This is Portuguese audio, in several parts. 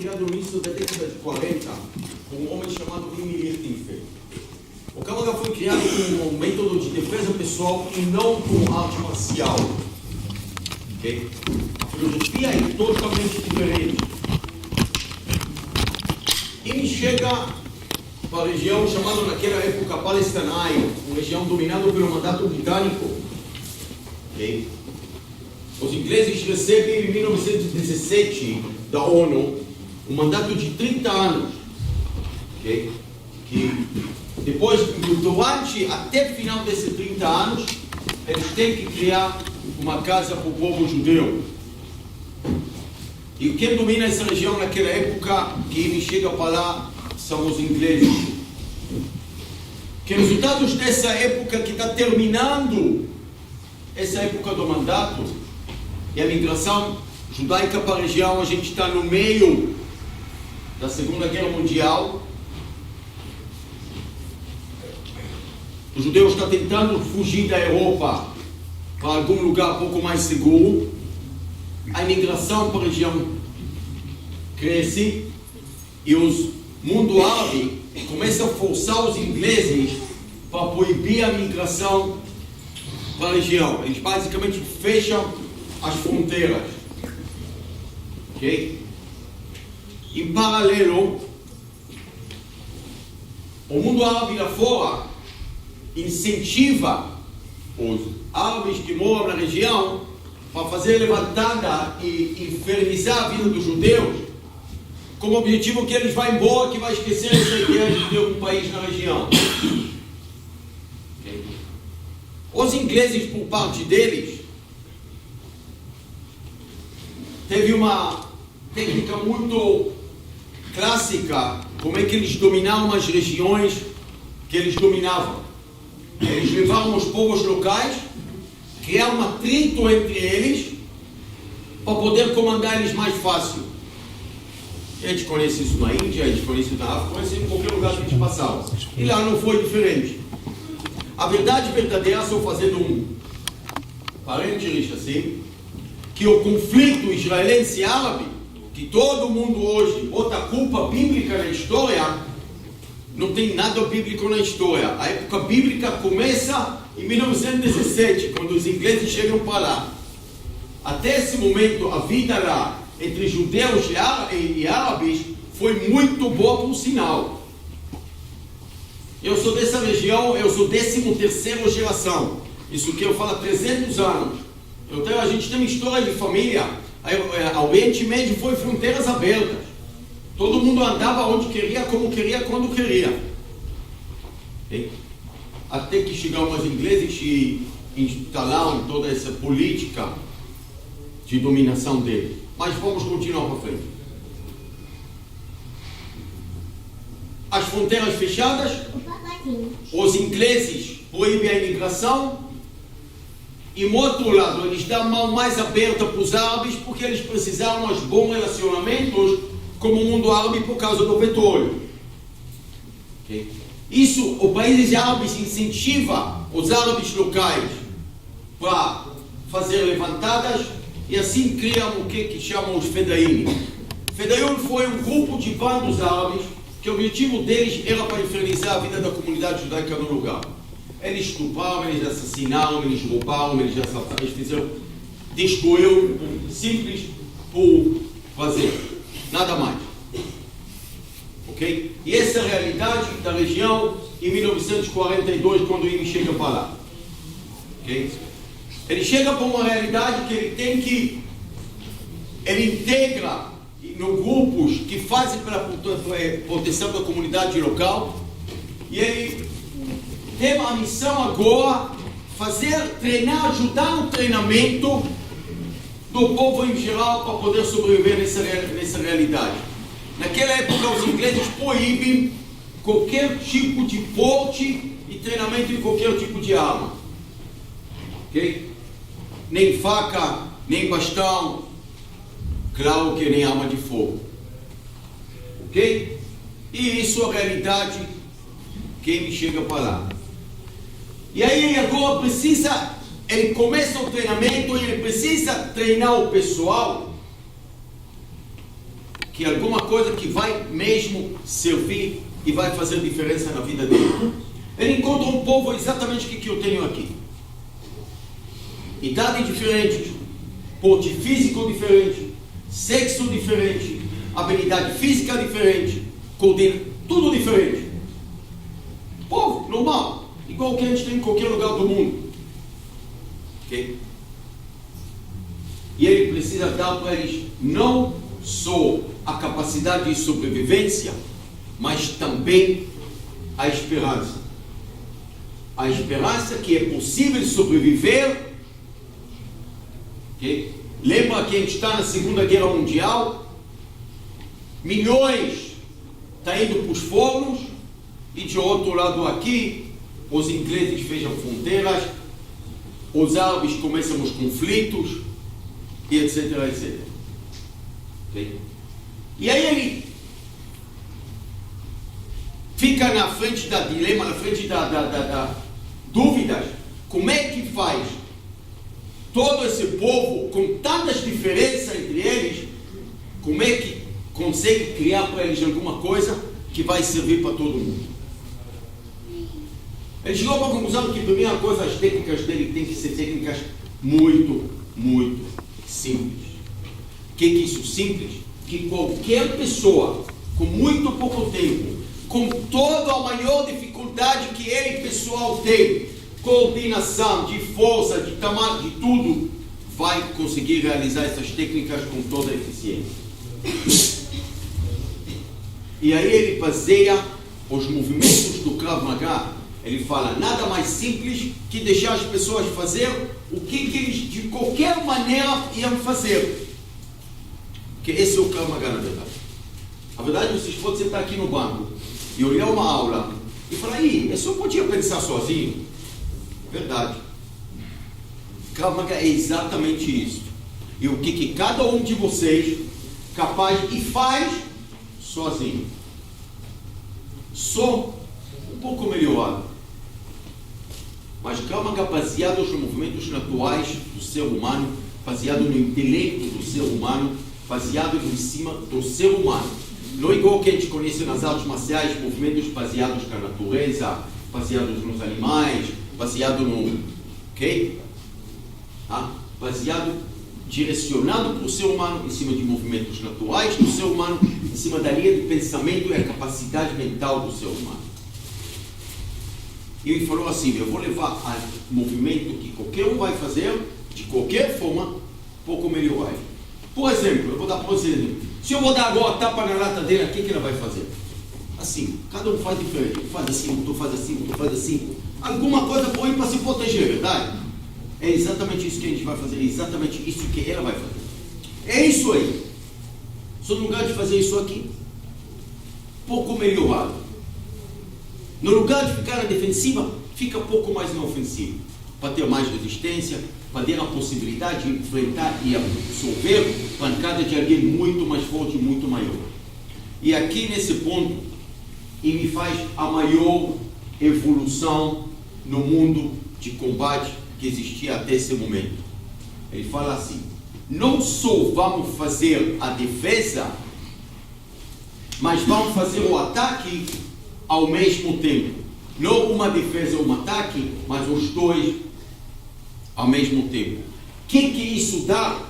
criado no início da década de 40 com um homem chamado Emil Lichtenfeld. O Kabbalah foi criado como um método de defesa pessoal e não como arte marcial. Okay? A filosofia é totalmente diferente. Ele chega para a região chamada naquela época Palestinaia, uma região dominada pelo mandato britânico. Okay? Os ingleses recebem em 1917 da ONU um mandato de 30 anos. Okay? Que depois, durante até o final desses 30 anos, eles têm que criar uma casa para o povo judeu. E quem domina essa região naquela época, que ele chega para lá, são os ingleses. Que resultados dessa época que está terminando, essa época do mandato, e a migração judaica para a região, a gente está no meio da Segunda Guerra Mundial. Os judeus estão tentando fugir da Europa para algum lugar um pouco mais seguro. A imigração para a região cresce e o mundo árabe começa a forçar os ingleses para proibir a migração para a região. Eles basicamente fecham as fronteiras. Okay? Em paralelo, o mundo árabe lá fora incentiva os árabes que moram na região para fazer levantada e infernizar a vida dos judeus, como objetivo que eles vão embora, que vai esquecer essa ideia de ter um país na região. Okay. Os ingleses, por parte deles, teve uma técnica muito clássica, como é que eles dominavam as regiões que eles dominavam. Eles levavam os povos locais, criaram um atrito entre eles, para poder comandar eles mais fácil. A gente conhece isso na Índia, a gente conhece isso na África, conhece em qualquer lugar que a gente passava. E lá não foi diferente. A verdade verdadeira, só fazendo um parênteses assim, que o conflito israelense-árabe, que todo mundo hoje bota a culpa bíblica na história, não tem nada bíblico na história. A época bíblica começa em 1917, quando os ingleses chegam para lá. Até esse momento, a vida lá entre judeus e árabes foi muito boa, por sinal. Eu sou dessa região, eu sou 13ª geração. Isso que eu falo há 300 anos. A gente tem uma história de família. O Oriente Médio foi fronteiras abertas. Todo mundo andava onde queria, como queria, quando queria. Okay? Até que chegaram os ingleses e instalaram toda essa política de dominação deles. Mas vamos continuar para frente. As fronteiras fechadas, os ingleses proíbem a imigração, e, do outro lado, eles dão a mão mais aberta para os árabes, porque eles precisaram de bons relacionamentos como o mundo árabe por causa do petróleo. Okay? Isso, os países árabes incentivam os árabes locais para fazer levantadas e assim criam o que chamam os Fedaim. Fedaim foi um grupo de bandos árabes que o objetivo deles era para infernizar a vida da comunidade judaica no lugar. Eles estupraram, eles assassinaram, eles roubaram, eles assaltaram, eles fizeram, destruíram, simples por fazer. Nada mais. Ok? E essa é a realidade da região em 1942, quando ele chega para lá. Ok? Ele chega para uma realidade que ele tem que... Ele integra no grupos que fazem pela proteção da comunidade local. E ele tem a missão agora treinar, ajudar no treinamento do povo em geral para poder sobreviver nessa realidade. Naquela época, os ingleses proíbem qualquer tipo de porte e treinamento em qualquer tipo de arma. Ok? Nem faca, nem bastão, claro que nem arma de fogo. Ok? E isso é a realidade que ele chega para lá. E aí ele agora precisa... Ele começa o treinamento e ele precisa treinar o pessoal que é alguma coisa que vai mesmo servir e vai fazer diferença na vida dele. Ele encontra um povo exatamente o que eu tenho aqui. Idade diferente, porte físico diferente, sexo diferente, habilidade física diferente, tudo diferente. Povo normal, igual que a gente tem em qualquer lugar do mundo. Okay? E ele precisa dar para eles não só a capacidade de sobrevivência, mas também a esperança. A esperança que é possível sobreviver. Okay? Lembra que a gente está na Segunda Guerra Mundial? Milhões estão indo para os fornos, e de outro lado aqui, os ingleses fecham fronteiras, os árabes começam os conflitos, e etc, etc. Okay? E aí ele fica na frente da dilema, na frente da dúvidas, como é que faz todo esse povo, com tantas diferenças entre eles, como é que consegue criar para eles alguma coisa que vai servir para todo mundo? Ele chegou para a conclusão que, a primeira coisa, as técnicas dele têm que ser técnicas muito, muito simples. O que é isso simples? Que qualquer pessoa, com muito pouco tempo, com toda a maior dificuldade que ele pessoal tem, coordenação, de força, de tamanho, de tudo, vai conseguir realizar essas técnicas com toda a eficiência. E aí ele baseia os movimentos do Krav Maga. Ele fala, nada mais simples que deixar as pessoas fazer o que eles de qualquer maneira iam fazer. Porque esse é o Krav Maga, na verdade. Na verdade, vocês podem sentar aqui no banco e olhar uma aula e falar, eu só podia pensar sozinho. Verdade. Krav Maga é exatamente isso. E o que cada um de vocês capaz e faz sozinho. Só um pouco melhorado. Mas Krav Maga baseado nos movimentos naturais do ser humano, baseado no intelecto do ser humano, baseado em cima do ser humano. Não igual que a gente conhece nas artes marciais, movimentos baseados na natureza, baseados nos animais, baseado no... Ok? Baseado, direcionado para o ser humano, em cima de movimentos naturais do ser humano, em cima da linha de pensamento e a capacidade mental do ser humano. E ele falou assim, eu vou levar a movimento que qualquer um vai fazer, de qualquer forma, pouco melhor. Por exemplo, eu vou dar para você exemplo. Se eu vou dar agora a tapa na lata dele, o que ela vai fazer? Assim, cada um faz diferente. Um faz assim, outro faz assim, outro faz assim. Alguma coisa põe para se proteger, verdade? É exatamente isso que a gente vai fazer, é exatamente isso que ela vai fazer. É isso aí. Só no lugar de fazer isso aqui, pouco melhorado. No lugar de ficar na defensiva, fica pouco mais na ofensiva. Para ter mais resistência, para ter a possibilidade de enfrentar e absorver pancada de alguém muito mais forte, muito maior. E aqui nesse ponto, ele faz a maior evolução no mundo de combate que existia até esse momento. Ele fala assim, não só vamos fazer a defesa, mas vamos fazer o ataque ao mesmo tempo. Não uma defesa ou um ataque, mas os dois ao mesmo tempo. O que isso dá?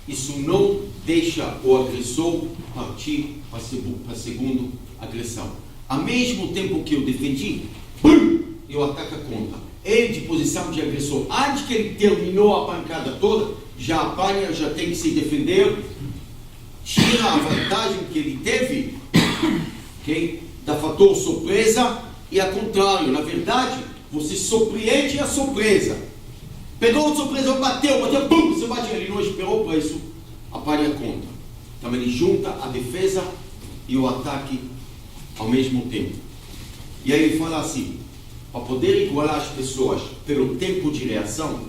Isso não deixa o agressor partir para a segunda agressão. Ao mesmo tempo que eu defendi, eu ataco contra. Ele de posição de agressor, antes que ele terminou a pancada toda, já apanha, já tem que se defender, tira a vantagem que ele teve, okay? Da fator surpresa, e ao contrário, na verdade, você surpreende a surpresa. Pegou a surpresa, bateu, pum, você bate, ele não esperou para isso, apanha contra. Então ele junta a defesa e o ataque ao mesmo tempo. E aí ele fala assim, para poder igualar as pessoas pelo tempo de reação,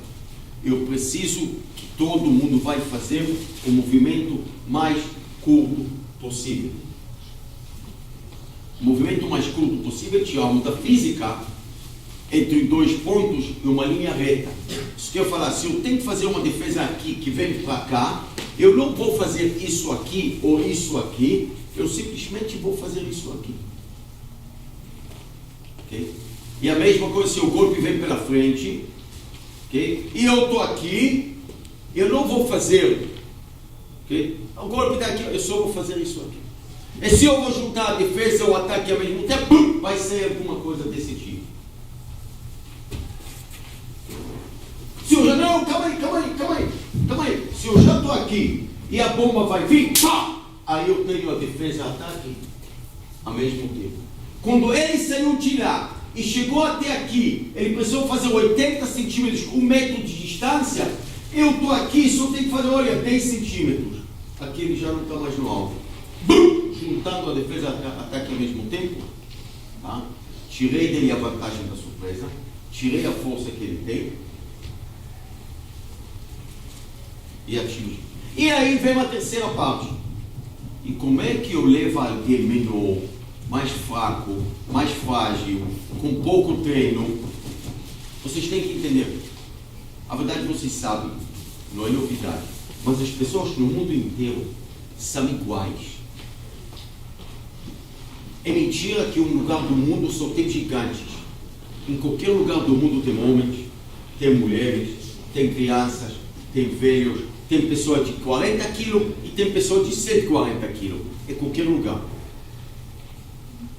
eu preciso que todo mundo vai fazer o movimento mais curto possível. O movimento mais curto possível, tiramos da física, entre dois pontos e uma linha reta. Isso que eu falar, se eu tenho que fazer uma defesa aqui que vem para cá, Eu não vou fazer isso aqui ou isso aqui, eu simplesmente vou fazer isso aqui. Okay? E a mesma coisa se o golpe vem pela frente, okay? E eu estou aqui, eu não vou fazer, okay? O golpe está aqui, eu só vou fazer isso aqui. E se eu vou juntar a defesa e o ataque ao mesmo tempo, vai ser alguma coisa desse tipo. Se eu já não, calma aí. Se eu já estou aqui e a bomba vai vir, pá, aí eu tenho a defesa e o ataque ao mesmo tempo. Quando ele saiu de lá e chegou até aqui, ele precisou fazer 80 centímetros com 1 metro de distância, eu estou aqui, só tenho que fazer, olha, 10 centímetros. Aqui ele já não está mais no alvo. Juntando a defesa e o ataque ao mesmo tempo, tá? Tirei dele a vantagem da surpresa, tirei a força que ele tem e atingi. E aí vem a terceira parte. E como é que eu levo alguém menor, mais fraco, mais frágil, com pouco treino? Vocês têm que entender. A verdade vocês sabem, não é novidade, mas as pessoas no mundo inteiro são iguais. É mentira que um lugar do mundo só tem gigantes. Em qualquer lugar do mundo tem homens, tem mulheres, tem crianças, tem velhos, tem pessoas de 40 quilos e tem pessoas de 140 quilos. É qualquer lugar.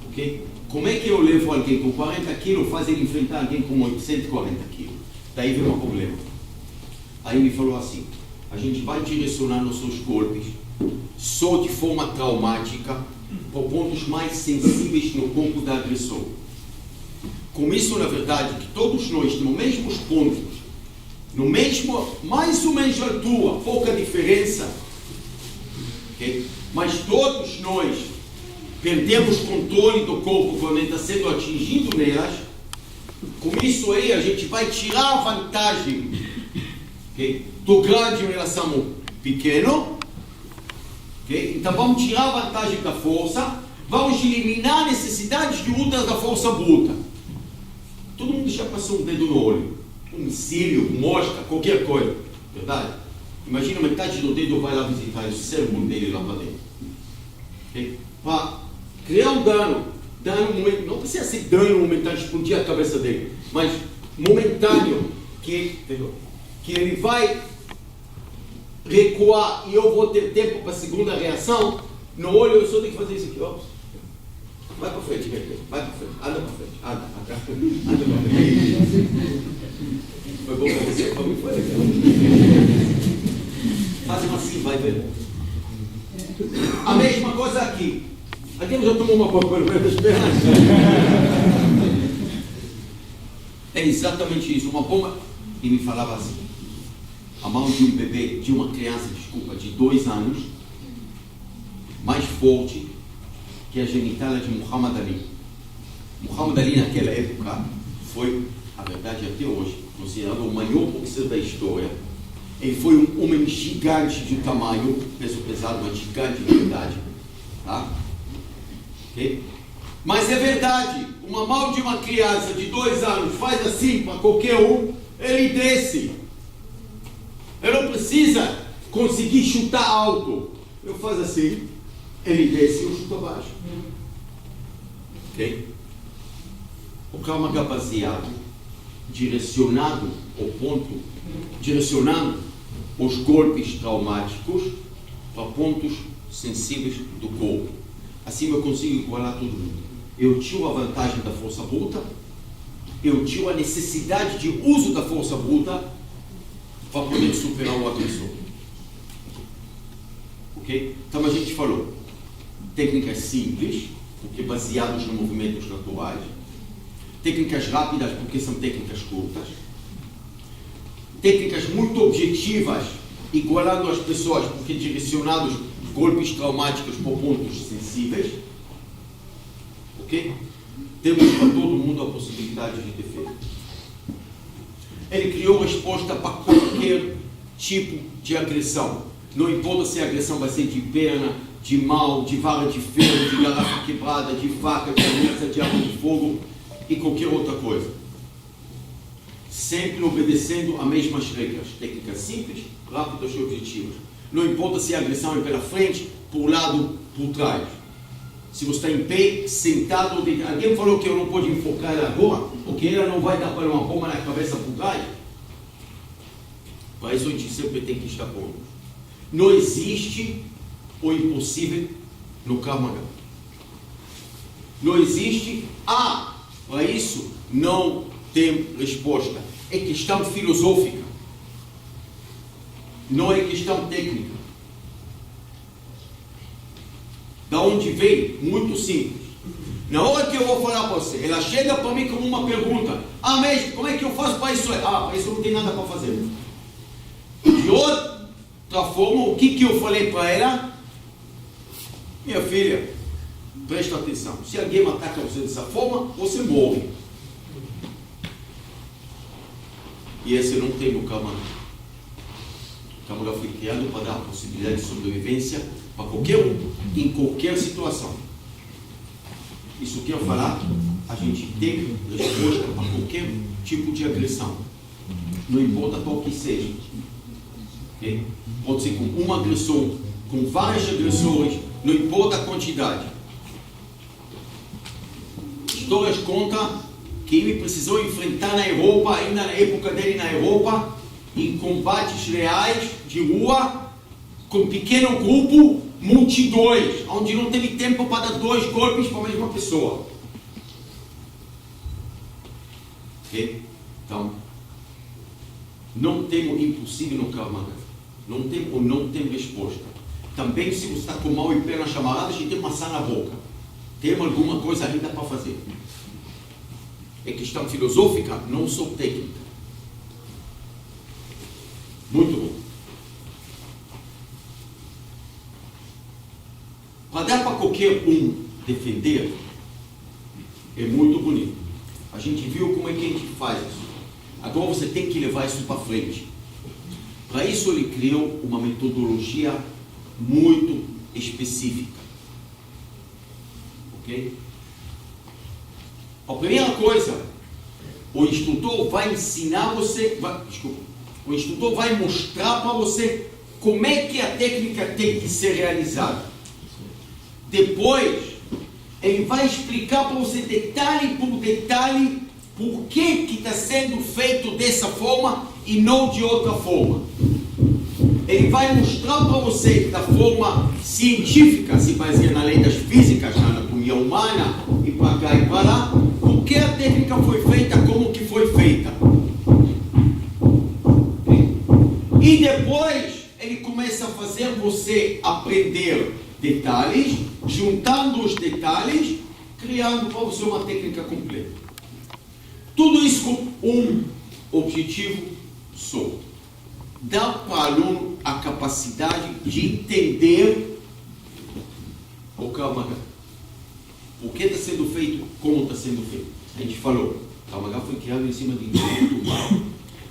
Ok? Como é que eu levo alguém com 40 quilos, faz ele enfrentar alguém com 140 quilos? Daí vem um problema. Aí ele falou assim, a gente vai direcionar nossos golpes só de forma traumática para pontos mais sensíveis no corpo da agressor. Com isso, na verdade, que todos nós temos mesmos pontos, no mesmo, mais ou menos altura, pouca diferença, okay? Mas todos nós perdemos controle do corpo quando está sendo atingido nelas. Com isso aí, a gente vai tirar a vantagem, okay, do grande em relação ao pequeno. Okay? Então vamos tirar a vantagem da força, vamos eliminar a necessidade de lutas da força bruta. Todo mundo já passou um dedo no olho, um cílio, mosca, qualquer coisa, verdade? Imagina metade do dedo vai lá visitar o cérebro dele lá para dentro. Okay? Para criar um dano momentâneo, não precisa ser dano momentâneo, explodir a cabeça dele, mas momentâneo, que ele vai recuar e eu vou ter tempo para a segunda reação. No olho eu só tenho que fazer isso aqui, ó. Vai para frente, vai para frente, anda para frente, anda para frente. Foi bom para você, para mim foi legal. Fazem assim, vai ver. A mesma coisa aqui. Aqui já tomou uma bomba pelo meio das pernas. É exatamente isso, uma bomba. E me falava assim, a mão de um bebê, de uma criança, desculpa, de 2 anos, mais forte que a genitália de Muhammad Ali. Muhammad Ali naquela época foi, a verdade até hoje, considerado o maior boxeador da história. Ele foi um homem gigante de tamanho, peso pesado, mas gigante de verdade. Tá? Okay? Mas é verdade, uma mão de uma criança de 2 anos faz assim para qualquer um, ele desce. Ele não precisa conseguir chutar alto. Eu faço assim, ele desce e eu chuto abaixo. Ok? O Krav Maga baseado, direcionado ao ponto, direcionando os golpes traumáticos para pontos sensíveis do corpo. Assim eu consigo igualar todo mundo. Eu tiro a vantagem da força bruta, eu tiro a necessidade de uso da força bruta para poder superar o agressor. Ok? Então a gente falou técnicas simples, porque baseadas nos movimentos naturais, técnicas rápidas, porque são técnicas curtas, técnicas muito objetivas, igualando as pessoas, porque direcionados golpes traumáticos por pontos sensíveis. Ok? Temos para todo mundo a possibilidade de defesa. Ele criou resposta para qualquer tipo de agressão. Não importa se a agressão vai ser de perna, de mão, de vara de ferro, de garrafa quebrada, de faca, de ameaça, de arma de fogo e qualquer outra coisa. Sempre obedecendo as mesmas regras. Técnicas simples, rápidas e objetivas. Não importa se a agressão é pela frente, por lado, por trás. Se você está em pé, sentado, alguém falou que eu não posso enfocar ela agora, porque ela não vai dar para uma bomba na cabeça por trás. Para isso a gente sempre tem que estar pronto. Não existe o impossível no Krav Maga. Não existe, para isso não tem resposta. É questão filosófica. Não é questão técnica. Da onde vem? Muito simples. Na hora que eu vou falar para você, ela chega para mim com uma pergunta. Mestre, como é que eu faço para isso? Para isso não tem nada para fazer. De outra forma, o que eu falei para ela? Minha filha, presta atenção. Se alguém ataca você dessa forma, você morre. E esse não tem no Krav Maga. O Krav Maga foi criado para dar a possibilidade de sobrevivência para qualquer um, em qualquer situação. Isso quer falar, a gente tem resposta para qualquer tipo de agressão. Não importa qual que seja. Okay? Pode ser com uma agressão, com várias agressões, não importa a quantidade. Histórias contam que ele precisou enfrentar na Europa, ainda na época dele na Europa, em combates reais de rua, com um pequeno grupo, multidões, onde não teve tempo para dar 2 golpes para a mesma pessoa. Ok? Então, não tem o impossível no Krav Maga. Não tem resposta. Também se você está com mal e perna chamarada, a gente tem maçã na boca. Tem alguma coisa ainda para fazer. É questão filosófica, não só técnica. Muito bom. Para dar para qualquer um defender, é muito bonito. A gente viu como é que a gente faz isso. Agora você tem que levar isso para frente. Para isso ele criou uma metodologia muito específica. Ok? A primeira coisa, o instrutor vai ensinar você, o instrutor vai mostrar para você como é que a técnica tem que ser realizada. Depois, ele vai explicar para você detalhe por detalhe por que está sendo feito dessa forma e não de outra forma. Ele vai mostrar para você da forma científica, se baseia na lei das físicas, na anatomia humana, e para cá e para lá, por que a técnica foi feita, como que foi feita. E depois, ele começa a fazer você aprender detalhes, juntando os detalhes, criando para você uma técnica completa. Tudo isso com um objetivo só. Dar para o aluno a capacidade de entender o Krav Maga. O que está sendo feito, como está sendo feito. A gente falou, o Krav Maga foi criado em cima de instrumento.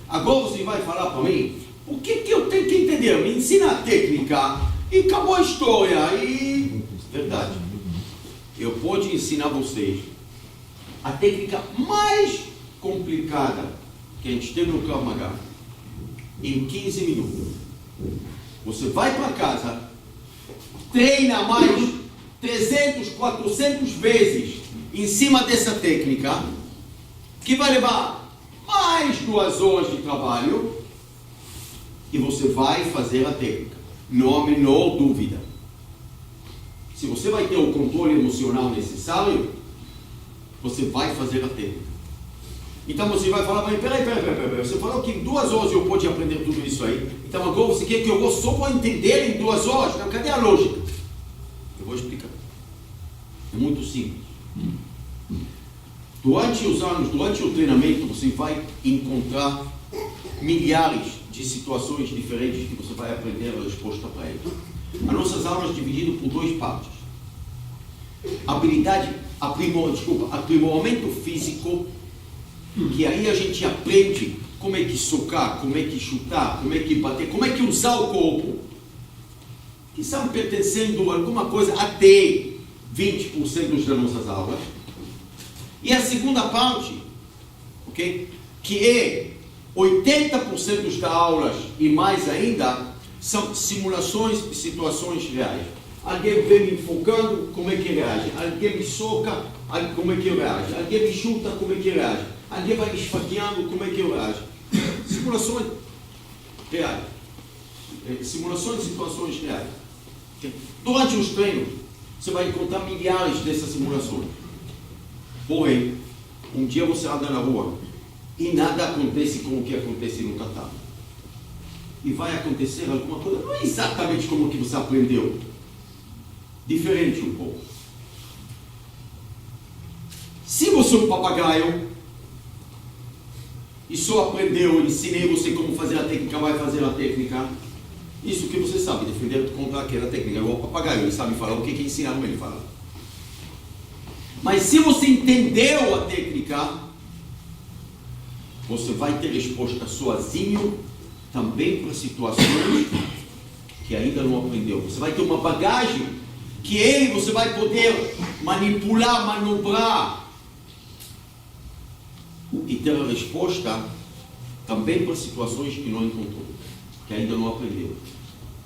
Agora você vai falar para mim, o que eu tenho que entender? Me ensina a técnica e acabou a história. Verdade. Eu posso ensinar vocês a técnica mais complicada que a gente tem no Krav Maga em 15 minutos. Você vai para casa, treina mais 300, 400 vezes em cima dessa técnica, que vai levar mais 2 horas de trabalho, e você vai fazer a técnica. Não há a menor dúvida. Se você vai ter o controle emocional necessário, você vai fazer a técnica. Então você vai falar, mas peraí, você falou que em 2 horas eu posso aprender tudo isso aí. Então agora você quer que eu vou só para entender em 2 horas? Então cadê a lógica? Eu vou explicar. É muito simples. Durante os anos, durante o treinamento, você vai encontrar milhares de situações diferentes que você vai aprender a resposta para elas. As nossas aulas são divididas por 2 partes. Aprimoramento físico, que aí a gente aprende como é que socar, como é que chutar, como é que bater, como é que usar o corpo, que estão pertencendo a alguma coisa até 20% das nossas aulas. E a segunda parte, okay, que é 80% das aulas e mais ainda, são simulações de situações reais. Alguém vem me enfocando, como é que reage? Alguém me soca, como é que eu reage? Alguém me chuta, como é que reage? Alguém vai me esfaqueando, como é que eu reage? Simulações reais. Simulações de situações reais. Durante os treinos, você vai encontrar milhares dessas simulações. Porém, um dia você anda na rua e nada acontece como o que acontece no tatame. E vai acontecer alguma coisa, não é exatamente como que você aprendeu. Diferente um pouco. Se você é um papagaio e só aprendeu, ensinei você como fazer a técnica, vai fazer a técnica, isso que você sabe, defender contra aquela técnica. Igual o papagaio, ele sabe falar o que ensinaram ele fala. Mas se você entendeu a técnica, você vai ter resposta sozinho também para situações que ainda não aprendeu. Você vai ter uma bagagem que você vai poder manipular, manobrar e ter a resposta também para situações que não encontrou, que ainda não aprendeu.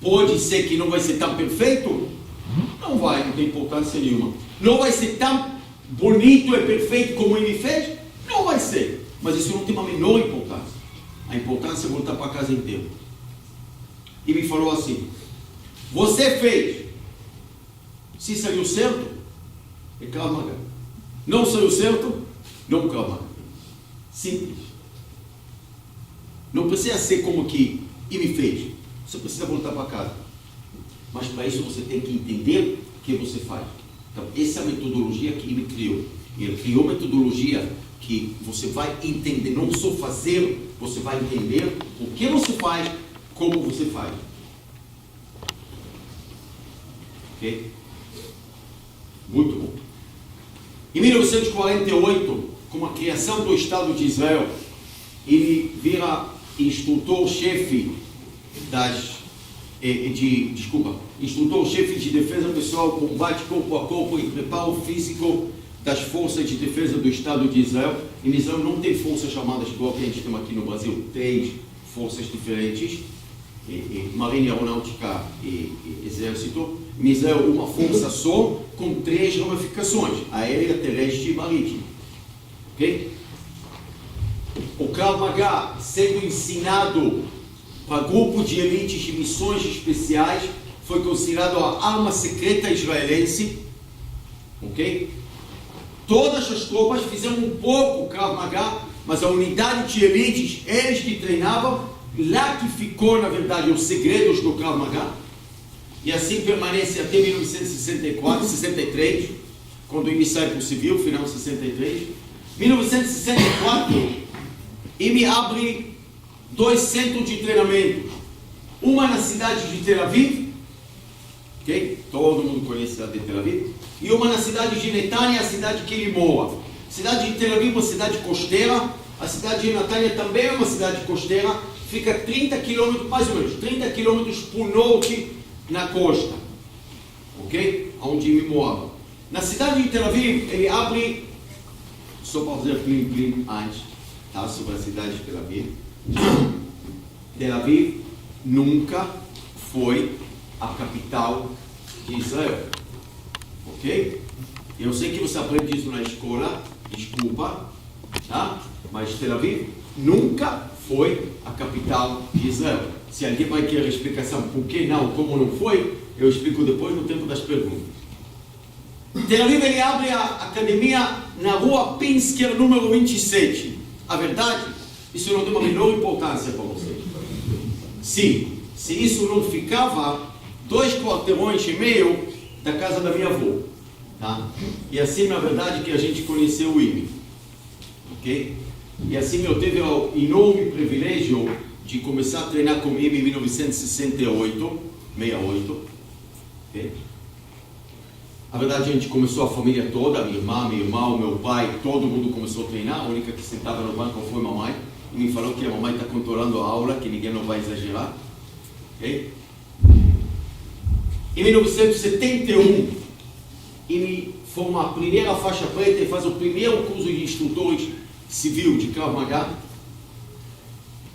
Pode ser que não vai ser tão perfeito? Não vai, não tem importância nenhuma. Não vai ser tão bonito e perfeito como ele fez? Não vai ser. Mas isso não tem a menor importância. A importância é voltar para casa inteira. E me falou assim: você fez. Se saiu certo, é Krav Maga. Não saiu certo, não Krav Maga. Simples. Não precisa ser como que ele fez. Você precisa voltar para casa. Mas para isso você tem que entender o que você faz. Então, essa é a metodologia que ele criou. Ele criou metodologia que você vai entender, não só fazer, você vai entender o que você faz, como você faz. Ok? Muito bom. Em 1948, com a criação do Estado de Israel, ele vira instrutor-chefe instrutor-chefe de defesa pessoal, combate corpo a corpo e preparo físico das forças de defesa do Estado de Israel. Em Israel não tem forças chamadas igual que a gente tem aqui no Brasil, 3 forças diferentes, Marinha, Aeronáutica e Exército. Em Israel, uma força só, com 3 ramificações, aérea, terrestre e marítima. Okay? O Krav Maga, sendo ensinado para grupos de elites de missões especiais, foi considerado a arma secreta israelense. Ok? Todas as tropas fizeram um pouco Krav Maga, mas a unidade de elites, eles que treinavam, lá que ficou, na verdade, os segredos do Krav Maga. E assim permanece até 1963, quando ele sai para o civil, final de 63. 1964, ele abre 2 centros de treinamento. Uma na cidade de Tel Aviv, okay? Todo mundo conhece a cidade de Tel Aviv. E uma na cidade de Netanya, a cidade que ele mora. A cidade de Tel Aviv é uma cidade costeira. A cidade de Netanya também é uma cidade costeira. Fica 30 quilômetros, mais ou menos, 30 quilômetros por norte na costa. Ok? Onde ele mora. Na cidade de Tel Aviv, ele abre, só para fazer plim antes, tá? Sobre a cidade de Tel Aviv. Tel Aviv nunca foi a capital de Israel. Ok? Eu sei que você aprende isso na escola, desculpa, tá? Mas Tel Aviv nunca foi a capital de Israel. Se alguém vai querer a explicação por que não, como não foi, eu explico depois no tempo das perguntas. Tel Aviv, ele abre a academia na rua Pinsker, número 27. A verdade, isso não tem uma menor importância para você. Sim, se isso não ficava 2 quarteirões e meio da casa da minha avó. Tá? E assim, na verdade, que a gente conheceu o IME. Ok? E assim eu tive o enorme privilégio de começar a treinar com o IME em 1968, 68. Okay? A verdade, a gente começou a família toda, minha irmã, meu irmão, meu pai, todo mundo começou a treinar. A única que sentava no banco foi a mamãe. E me falou que a mamãe está controlando a aula, que ninguém não vai exagerar. Okay? Em 1971, ele forma a primeira faixa preta e faz o primeiro curso de instrutores civil de Krav Maga.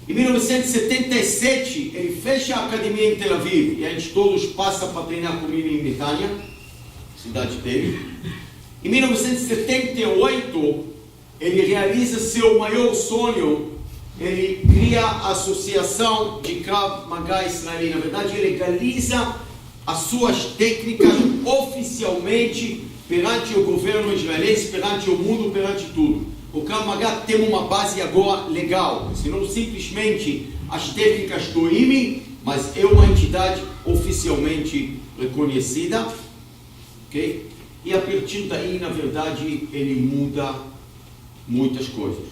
Em 1977, ele fecha a academia em Tel Aviv, e a gente todos passam para treinar com ele em Netanya, cidade dele. Em 1978, ele realiza seu maior sonho, ele cria a Associação de Krav Maga Israeli. Na verdade, ele legaliza as suas técnicas oficialmente perante o governo israelense, perante o mundo, perante tudo. O Krav Maga tem uma base agora legal, senão simplesmente as técnicas do IME, mas é uma entidade oficialmente reconhecida, ok? E a partir daí, na verdade, ele muda muitas coisas.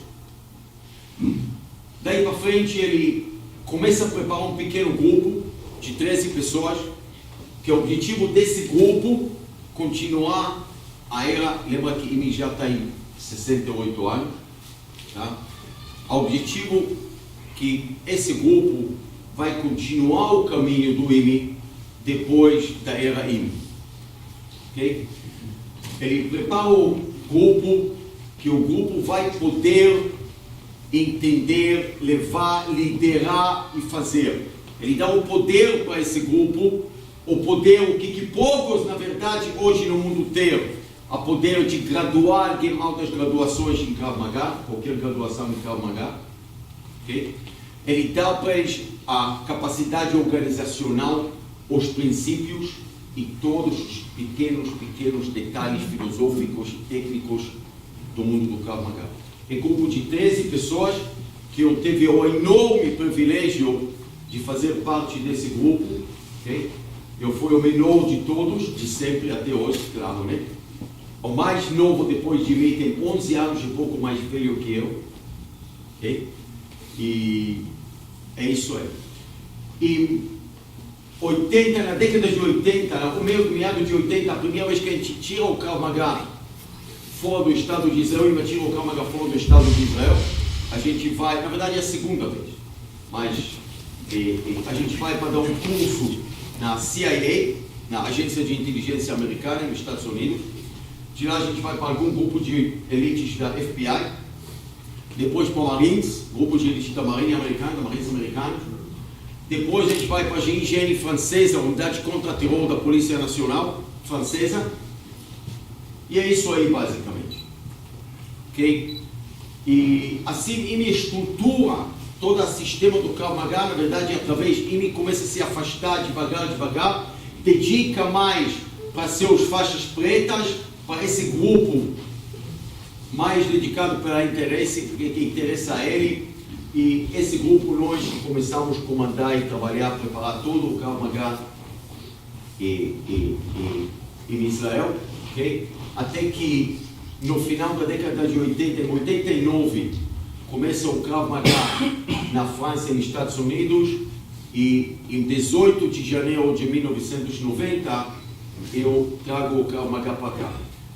Daí para frente, ele começa a preparar um pequeno grupo de 13 pessoas, que o objetivo desse grupo continuar a era, lembra que IME já está em 68 anos, tá? O objetivo que esse grupo vai continuar o caminho do IME depois da era IME, ok? Ele prepara o grupo, que o grupo vai poder entender, levar, liderar e fazer. Ele dá o poder para esse grupo, o poder, o que poucos, na verdade, hoje no mundo têm, a poder de graduar, de altas graduações em Krav Maga, qualquer graduação em Krav Maga, okay? Ele dá para eles a capacidade organizacional, os princípios e todos os pequenos detalhes filosóficos e técnicos do mundo do Krav Maga. É um grupo de 13 pessoas que eu tive o enorme privilégio de fazer parte desse grupo, okay? Eu fui o menor de todos, de sempre até hoje, claro, né? O mais novo depois de mim tem 11 anos, um pouco mais velho que eu, okay? E é isso aí. E 80, na década de 80, no meado de 80, a primeira vez que a gente tira o Krav Maga fora do Estado de Israel, e tira o Krav Maga fora do Estado de Israel, a gente vai, na verdade é a segunda vez, mas a gente vai para dar um curso na CIA, na Agência de Inteligência Americana, nos Estados Unidos. De lá a gente vai para algum grupo de elites da FBI, depois para o Marines, grupo de elites da Marinha Americana, da Marinha Americana. Depois a gente vai para a GIGN francesa, Unidade Contra-Terror da Polícia Nacional Francesa. E é isso aí, basicamente. Ok? E assim, IME estrutura todo o sistema do Krav Maga, na verdade, através IME começa a se afastar devagar, dedica mais para seus faixas pretas, para esse grupo mais dedicado para interesse, porque que interessa a ele. E esse grupo nós começamos a comandar e trabalhar, preparar todo o Krav Maga em Israel, okay? Até que no final da década de 80, em 89, começa o Krav Maga na França e nos Estados Unidos, e em 18 de janeiro de 1990 eu trago o Krav Maga para cá.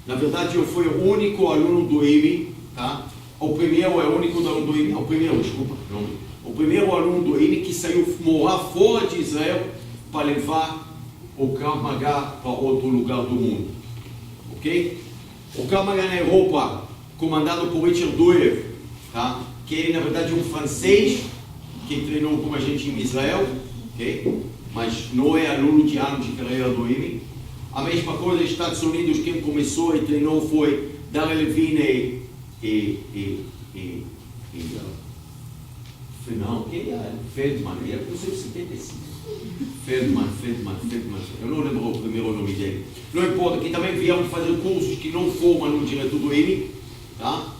Na verdade, eu fui o único aluno do IME, tá? O primeiro aluno do IME, o primeiro aluno do IME que saiu morar fora de Israel para levar o Krav Maga para outro lugar do mundo, ok? O Krav Maga na Europa, comandado por Richard Dweyer, tá? Que ele, na verdade, é um francês que treinou com a gente em Israel, ok? Mas não é aluno de anos de carreira do IME. A mesma coisa nos Estados Unidos, quem começou e treinou foi Darrell Levine Feldman, ele era 75. Feldman, eu não lembro o primeiro nome dele. Não importa, que também vieram fazer cursos que não formam no diretor do IME, tá?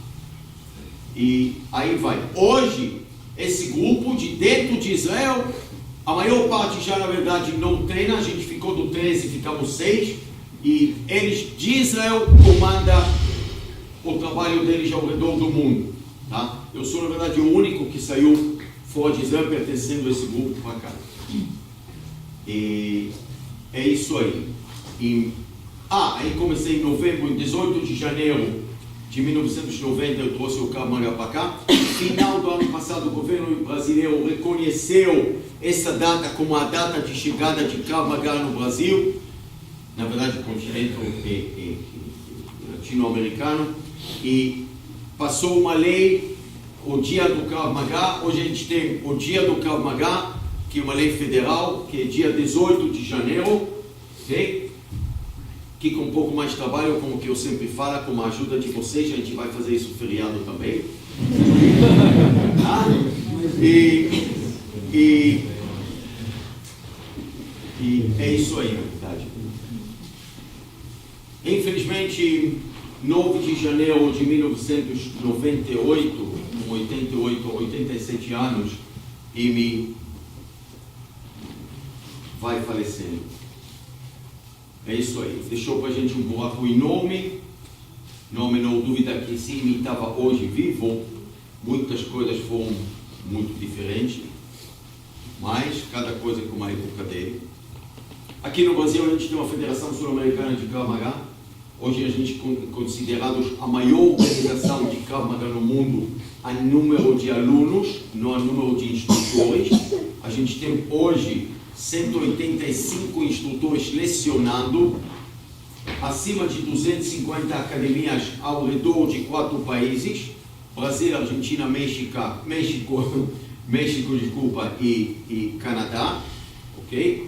E aí vai. Hoje, esse grupo de dentro de Israel, a maior parte já, na verdade, não treina. A gente ficou do 13, ficamos 6. E eles de Israel comandam o trabalho deles ao redor do mundo, tá? Eu sou, na verdade, o único que saiu fora de Israel pertencendo a esse grupo para cá. E é isso aí. Aí comecei em novembro, em 18 de janeiro de 1990, eu trouxe o Krav Maga para cá. Final do ano passado, o governo brasileiro reconheceu essa data como a data de chegada de Krav Maga no Brasil, na verdade, o continente latino-americano, e passou uma lei o dia do Krav Maga. Hoje a gente tem o dia do Krav Maga, que é uma lei federal, que é dia 18 de janeiro, ok? Que com um pouco mais de trabalho, como que eu sempre falo, com a ajuda de vocês, a gente vai fazer isso feriado também. E é isso aí, na verdade. Infelizmente, 9 de janeiro de 1998, com 88 ou 87 anos, Imi vai falecendo. É isso aí. Deixou para a gente um buraco enorme. Não há menor dúvida que se Imi estava hoje vivo, muitas coisas foram muito diferentes. Mas cada coisa com uma época dele. Aqui no Brasil a gente tem uma Federação Sul-Americana de Krav Maga. Hoje a gente é considerados a maior organização de Krav Maga no mundo a número de alunos, não a número de instrutores. A gente tem hoje 185 instrutores lecionando, acima de 250 academias ao redor de 4 países, Brasil, Argentina, México, desculpa, e Canadá, ok?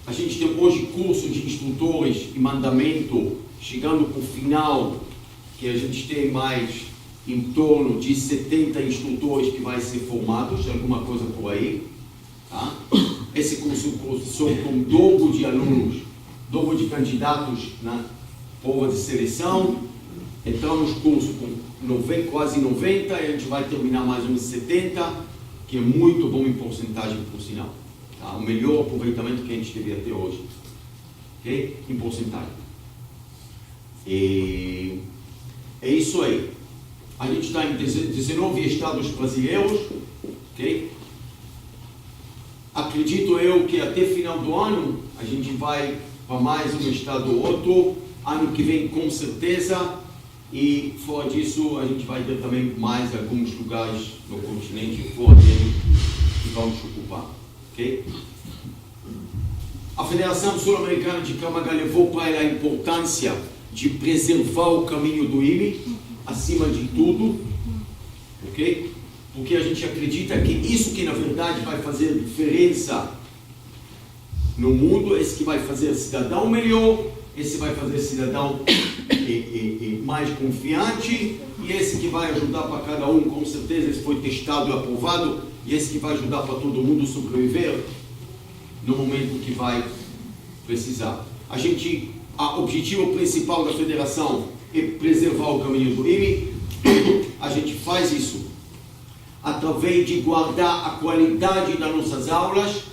A gente tem hoje curso de instrutores e mandamento, chegando para o final, que a gente tem mais em torno de 70 instrutores que vai ser formados, alguma coisa por aí, tá? Esse curso são com dobro de alunos, dobro de candidatos na prova de seleção. Entramos no curso com quase 90 e a gente vai terminar mais uns 70, que é muito bom em porcentagem, por sinal. Tá? O melhor aproveitamento que a gente teve até hoje, ok? Em porcentagem. E é isso aí. A gente está em 19 estados brasileiros, ok? Acredito eu que até final do ano a gente vai para mais um estado ou outro. Ano que vem, com certeza. E fora disso, a gente vai ter também mais alguns lugares no continente fora dele que vamos ocupar. Okay? A Federação Sul-Americana de Krav Maga levou para ela a importância de preservar o caminho do Imi, acima de tudo, ok? Porque a gente acredita que isso que na verdade vai fazer diferença no mundo, esse que vai fazer cidadão melhor, esse vai fazer cidadão mais confiante, e esse que vai ajudar para cada um, com certeza, esse foi testado e aprovado, e esse que vai ajudar para todo mundo sobreviver no momento que vai precisar. O objetivo principal da federação é preservar o caminho do Imi. A gente faz isso através de guardar a qualidade das nossas aulas,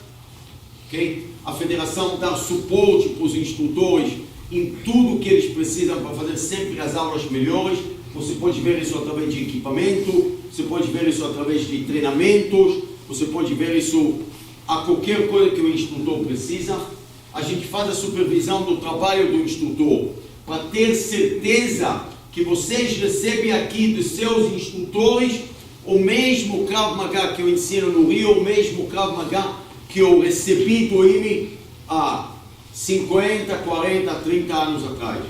okay? A federação dá suporte para os instrutores em tudo que eles precisam para fazer sempre as aulas melhores. Você pode ver isso através de equipamento, você pode ver isso através de treinamentos, você pode ver isso a qualquer coisa que o instrutor precisa. A gente faz a supervisão do trabalho do instrutor para ter certeza que vocês recebem aqui dos seus instrutores o mesmo Krav Maga que eu ensino no Rio, o mesmo Krav Maga que eu recebi do Imi há 50, 40, 30 anos atrás.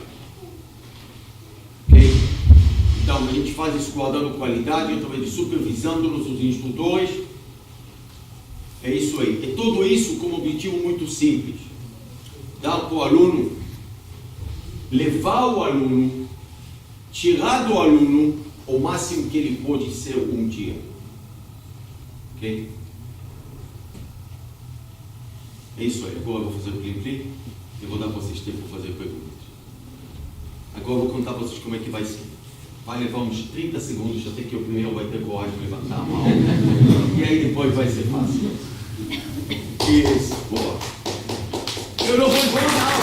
Okay? Então, a gente faz isso guardando qualidade, através de supervisando nossos instrutores. É isso aí. E tudo isso com um objetivo muito simples. Dar para o aluno, levar o aluno, tirar do aluno o máximo que ele pode ser um dia. Ok? É isso aí. Agora eu vou fazer o plim-plim e vou dar para vocês tempo para fazer perguntas. Agora eu vou contar para vocês como é que vai ser. Vai levar uns 30 segundos até que o primeiro vai ter coragem de levantar a mão. E aí depois vai ser fácil. Isso, boa. Eu não vou embora não.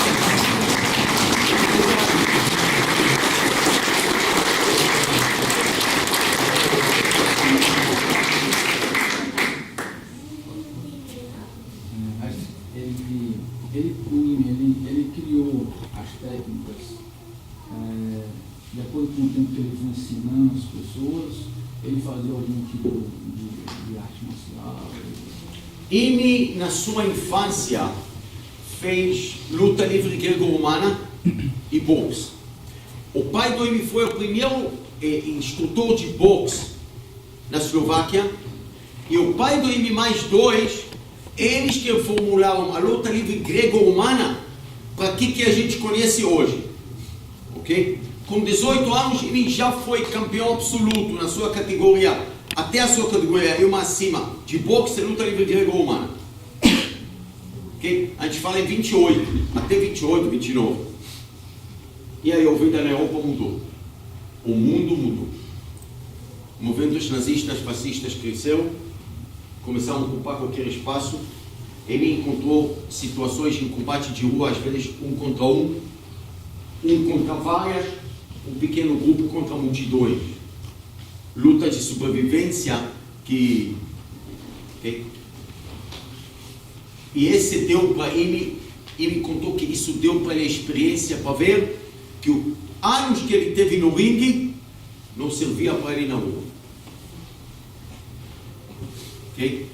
Ele criou as técnicas de acordo com o tempo que ele foi ensinando as pessoas. Ele fazia algum tipo de arte marcial. Imi, na sua infância, fez luta livre grego-romana e boxe. O pai do Imi foi o primeiro instrutor de boxe na Eslováquia, e o pai do Imi mais dois, eles que formularam a luta livre grego-romana para que a gente conhece hoje. Ok? Com 18 anos, ele já foi campeão absoluto na sua categoria, até a sua categoria, e uma acima, de boxe e luta livre grego-romana. Okay? A gente fala em 28, até 28, 29. E aí a vida na Europa mudou. O mundo mudou. Movimentos nazistas, fascistas cresceram, começaram a ocupar qualquer espaço. Ele encontrou situações em combate de rua, às vezes um contra várias, um pequeno grupo contra multidões. Luta de sobrevivência que... Okay? E esse deu para ele contou que isso deu para ele a experiência para ver que os anos que ele teve no ringue não servia para ele na rua. Okay?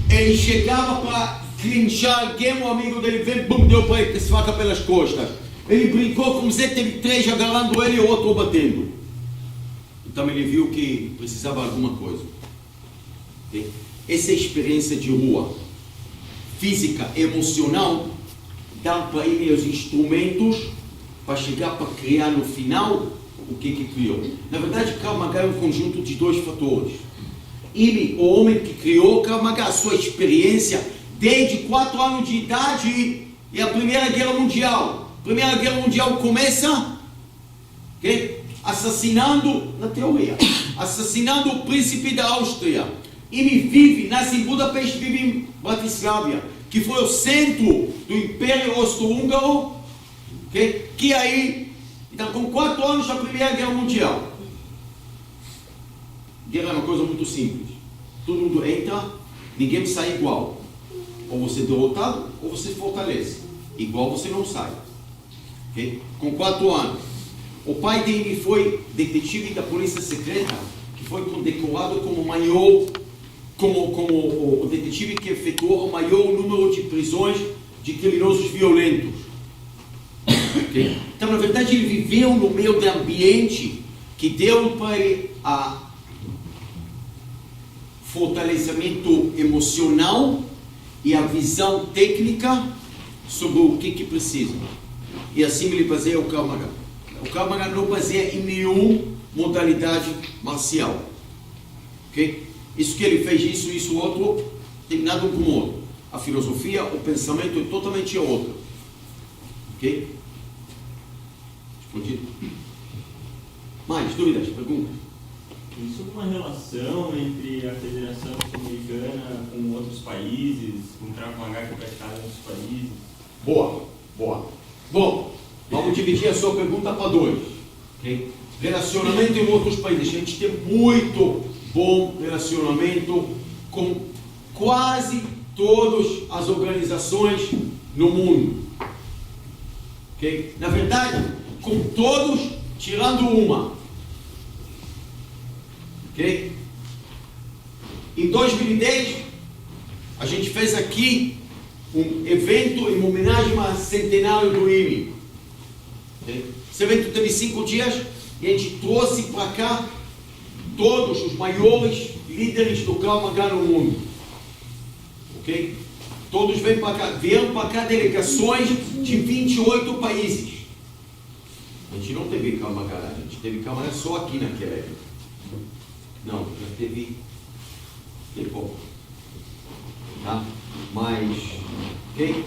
Ele chegava para clinchar alguém, um amigo dele veio, bum, deu para ele faca pelas costas. Ele brincou com Zé, teve três agarrando ele e o outro batendo. Então ele viu que precisava de alguma coisa. Okay? Essa experiência de rua, física, emocional, dá para ele os instrumentos para chegar para criar no final o que criou. Na verdade, Krav Maga é um conjunto de dois fatores. Ele, o homem que criou Krav Maga, a sua experiência desde 4 anos de idade e a Primeira Guerra Mundial. A Primeira Guerra Mundial começa, okay, assassinando, na teoria, assassinando o príncipe da Áustria. Ele nasce em Budapeste, vive em Bratislava, que foi o centro do Império Austro-Húngaro, okay? Que aí, então com 4 anos da Primeira Guerra Mundial. Guerra é uma coisa muito simples. Todo mundo entra, ninguém sai igual. Ou você é derrotado, ou você fortalece. Igual você não sai. Okay? Com 4 anos. O pai dele foi detetive da polícia secreta, que foi condecorado como maior, como o detetive que efetuou o maior número de prisões de criminosos violentos. Okay? Então, na verdade, ele viveu no meio de ambiente que deu para ele a fortalecimento emocional e a visão técnica sobre o que precisa. E assim ele baseia o Krav Maga. O Krav Maga não baseia em nenhuma modalidade marcial. Okay? Isso que ele fez, isso, outro, tem nada um com o outro. A filosofia, o pensamento é totalmente outro. Ok? Explodido. Mais dúvidas, perguntas? Isso é uma relação entre a Federação Sul-Americana com outros países, com o Krav Maga que é praticado em outros países? Boa. Bom, vamos dividir a sua pergunta para 2. Okay? Relacionamento em outros países. A gente tem muito bom relacionamento com quase todas as organizações no mundo. Okay? Na verdade, com todos, tirando uma. Okay? Em 2010, a gente fez aqui um evento em homenagem ao centenário do IME. Okay? Esse evento teve 5 dias e a gente trouxe para cá todos os maiores líderes do Krav Maga no mundo. Ok? Todos vieram para cá delegações de 28 países. A gente não teve Krav Maga, a gente teve Krav Maga só aqui naquela época. Não, já teve pouco. Tá? Mas, ok?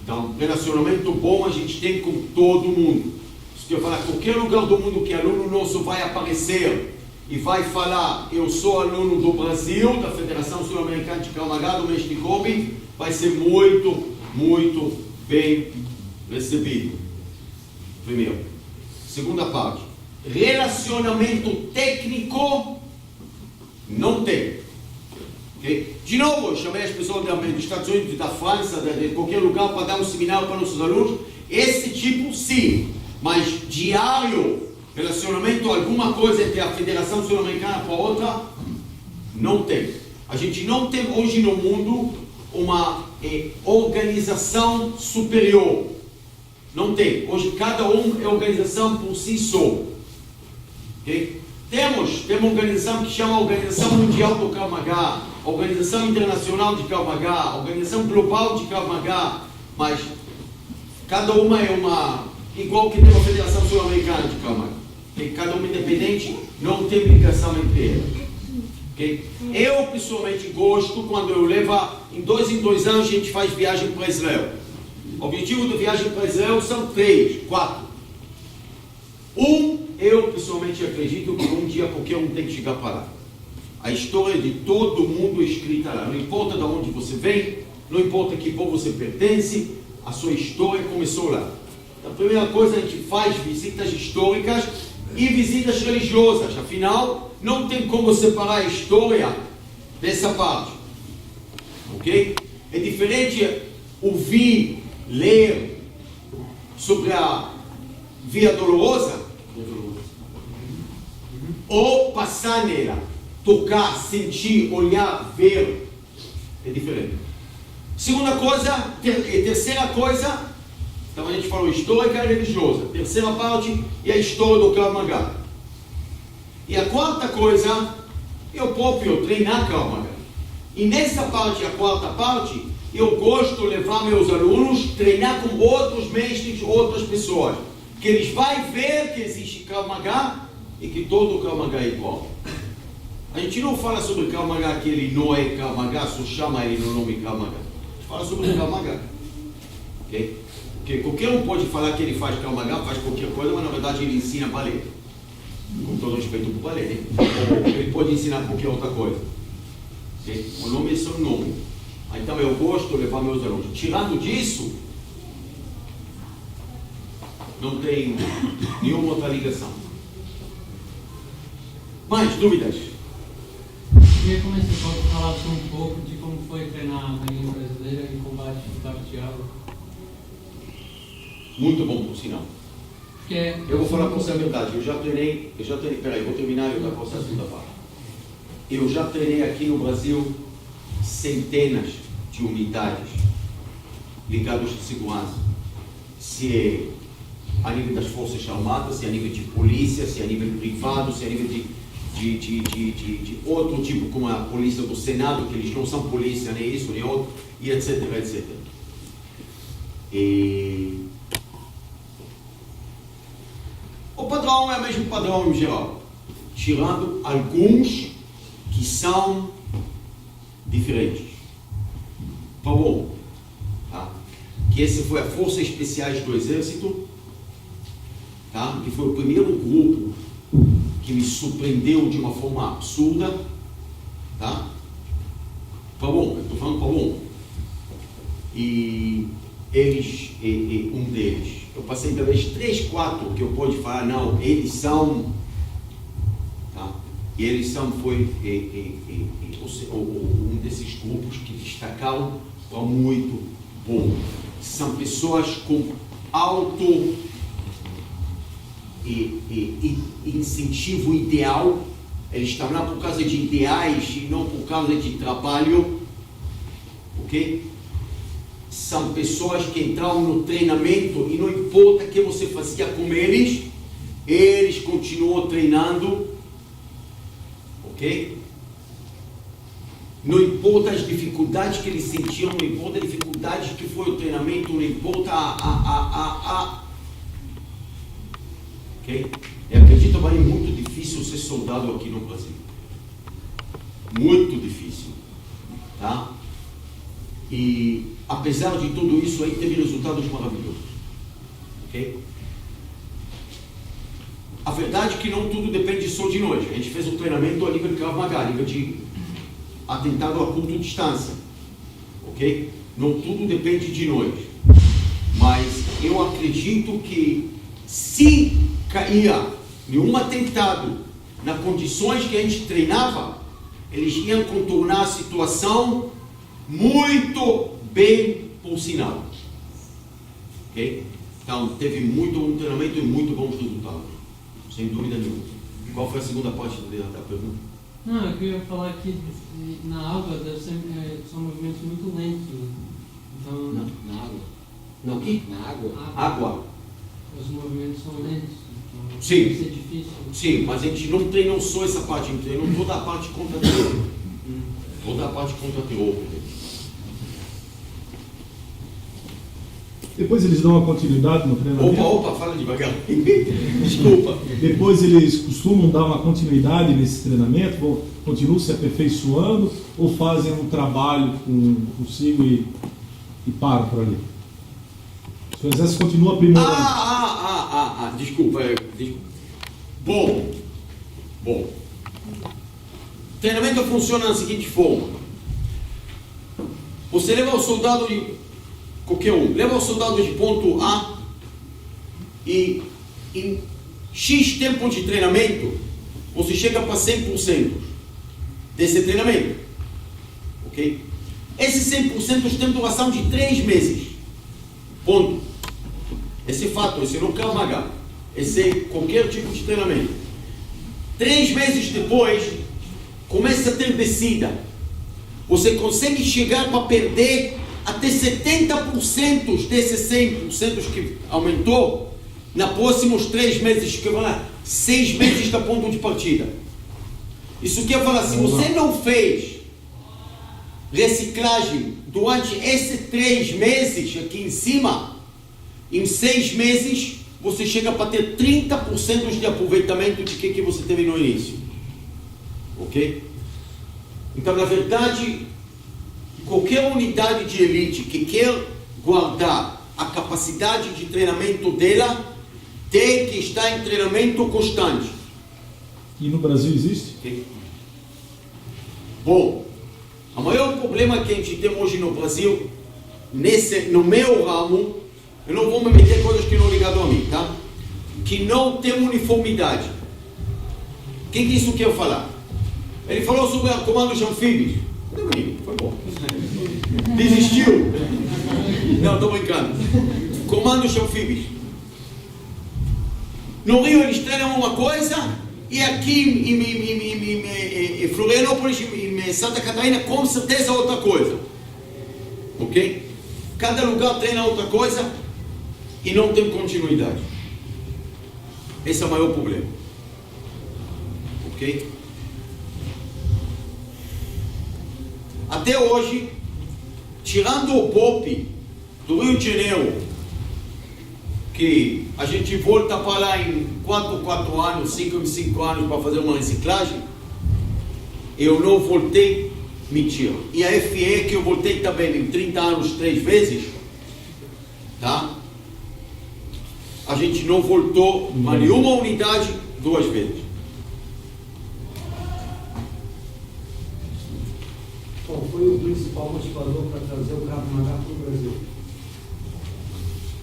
Então, relacionamento bom a gente tem com todo mundo. Se eu falar, qualquer lugar do mundo que aluno nosso vai aparecer e vai falar, eu sou aluno do Brasil, da Federação Sul-Americana de Krav Maga, do Mestre Kobe, vai ser muito, muito bem recebido. Primeiro. Segunda parte. Relacionamento técnico não tem. Okay? De novo, eu chamei as pessoas dos Estados Unidos, da França, de qualquer lugar para dar um seminário para nossos alunos. Esse tipo, sim. Mas diário, relacionamento, alguma coisa entre a Federação Sul-Americana para outra, não tem. A gente não tem hoje no mundo uma organização superior. Não tem. Hoje cada um é organização por si só. Okay? Temos uma organização que chama Organização Mundial do Krav Maga, Organização Internacional de Krav Maga, Organização Global de Krav Maga, mas cada uma é uma, igual que tem uma Federação Sul-Americana de Krav Maga, okay? Cada uma independente, não tem ligação entre elas. Okay? Eu pessoalmente gosto quando eu levo, em 2 anos a gente faz viagem para Israel. O objetivo da viagem para Israel são 3, 4. Eu pessoalmente acredito que um dia qualquer um tem que chegar para lá. A história de todo mundo é escrita lá. Não importa de onde você vem, não importa que povo você pertence, a sua história começou lá. Então, a primeira coisa, a gente faz visitas históricas e visitas religiosas. Afinal, não tem como separar a história dessa parte. Ok? É diferente ouvir, ler sobre a Via Dolorosa ou passar nela, tocar, sentir, olhar, ver. É diferente. Segunda coisa, terceira coisa, então a gente falou histórica e religiosa. Terceira parte é a história do Krav Maga. E a quarta coisa, eu próprio treinar Krav Maga. E nessa parte, a quarta parte, eu gosto de levar meus alunos treinar com outros mestres, outras pessoas, que eles vão ver que existe Krav Maga e que todo Krav Maga é igual. A gente não fala sobre Krav Maga que ele não é Krav Maga, só chama ele no nome Krav Maga. A gente fala sobre Krav Maga. Okay? Porque qualquer um pode falar que ele faz Krav Maga, faz qualquer coisa, mas na verdade ele ensina balé. Com todo respeito para o balé, né? Ou ele pode ensinar qualquer outra coisa. Okay? O nome é só o nome. Então eu gosto de levar meus alunos. Tirando disso, não tem nenhuma outra ligação. Mais dúvidas? Eu queria começar a falar um pouco de como foi treinar a Marinha Brasileira em combate de cabo de água. Muito bom, por sinal. Porque Eu vou falar com você a verdade. Eu já treinei, peraí, vou terminar e eu vou passar a segunda parte. Eu já treinei aqui no Brasil centenas de unidades ligadas de segurança. Se é a nível das Forças Armadas, se é a nível de polícia, se é a nível privado, se é a nível de outro tipo, como a polícia do Senado, que eles não são polícia, nem isso, nem outro, e etc, etc. E o padrão é o mesmo padrão em geral, tirando alguns que são diferentes. Por bom, tá? Que esse foi a Forças Especiais do Exército, tá? Que foi o primeiro grupo que me surpreendeu de uma forma absurda, tá? Por bom, eu estou falando por bom. E eles, um deles, eu passei talvez 3, 4 que eu pude falar, não, eles são, tá? E eles são, foi um desses grupos que destacaram para muito bom. São pessoas com alto incentivo ideal. Eles estão lá por causa de ideais e não por causa de trabalho, ok? São pessoas que entraram no treinamento e não importa o que você fazia com eles, eles continuam treinando, ok? Não importa as dificuldades que eles sentiam, não importa as dificuldades que foi o treinamento, não importa ok? Eu acredito que é muito difícil ser soldado aqui no Brasil. Muito difícil, tá? E apesar de tudo isso aí, teve resultados maravilhosos, ok? A verdade é que não tudo depende só de nós. A gente fez um treinamento a nível de Krav Maga, a nível de atentado a curta distância, ok? Não tudo depende de nós, mas eu acredito que se caía nenhum atentado nas condições que a gente treinava, eles iam contornar a situação muito bem, por sinal, ok? Então teve muito bom treinamento e muito bons resultados, sem dúvida nenhuma. Qual foi a segunda parte da pergunta? Não, eu queria falar que na água deve ser, são movimentos muito lentos. Então, Na água. Não, o quê? Na água. Água. Os movimentos são lentos. Sim. Vai ser difícil. Sim, mas a gente não treinou só essa parte, a gente treinou toda a parte contra terror. Toda a parte contra terror. Depois eles dão uma continuidade no treinamento? Opa, fala devagar. Desculpa. Depois eles costumam dar uma continuidade nesse treinamento? Continuam se aperfeiçoando ou fazem um trabalho consigo e param por ali? O exército continua aprimorando. Desculpa. Bom. O treinamento funciona da seguinte forma. Você leva o soldado de qualquer um, leva o soldado de ponto A e em X tempo de treinamento você chega para 100% desse treinamento. Ok? Esse 100% tem duração de 3 meses. Ponto. Esse é fato, esse não quer magar. Esse é qualquer tipo de treinamento. 3 meses depois, começa a ter descida. Você consegue chegar para perder até 70% desses 100% que aumentou nos próximos 3 meses, que vão lá, 6 meses da ponto de partida. Isso quer falar, se você não fez reciclagem durante esses 3 meses aqui em cima, em 6 meses você chega para ter 30% de aproveitamento de que você teve no início. Ok? Então, na verdade, qualquer unidade de elite que quer guardar a capacidade de treinamento dela tem que estar em treinamento constante. E no Brasil existe? Okay? Bom, o maior problema que a gente tem hoje no Brasil, no meu ramo, eu não vou me meter coisas que não ligado a mim, tá? Que não tem uniformidade. O que isso quer falar? Ele falou sobre comandos anfíbios. Foi bom. Desistiu? Não, estou brincando. Comandos anfíbios. No Rio eles treinam uma coisa e aqui em Florianópolis, em Santa Catarina, com certeza outra coisa. Ok? Cada lugar treina outra coisa e não tem continuidade. Esse é o maior problema. Ok? Até hoje, tirando o POP do Rio de Janeiro, que a gente volta para lá em 4 anos, 5 em 5 anos para fazer uma reciclagem, eu não voltei, mentira. E a FE, que eu voltei também em 30 anos 3 vezes, tá? A gente não voltou a nenhuma unidade 2 vezes. Qual foi o principal motivador para trazer o Krav Maga para o Brasil?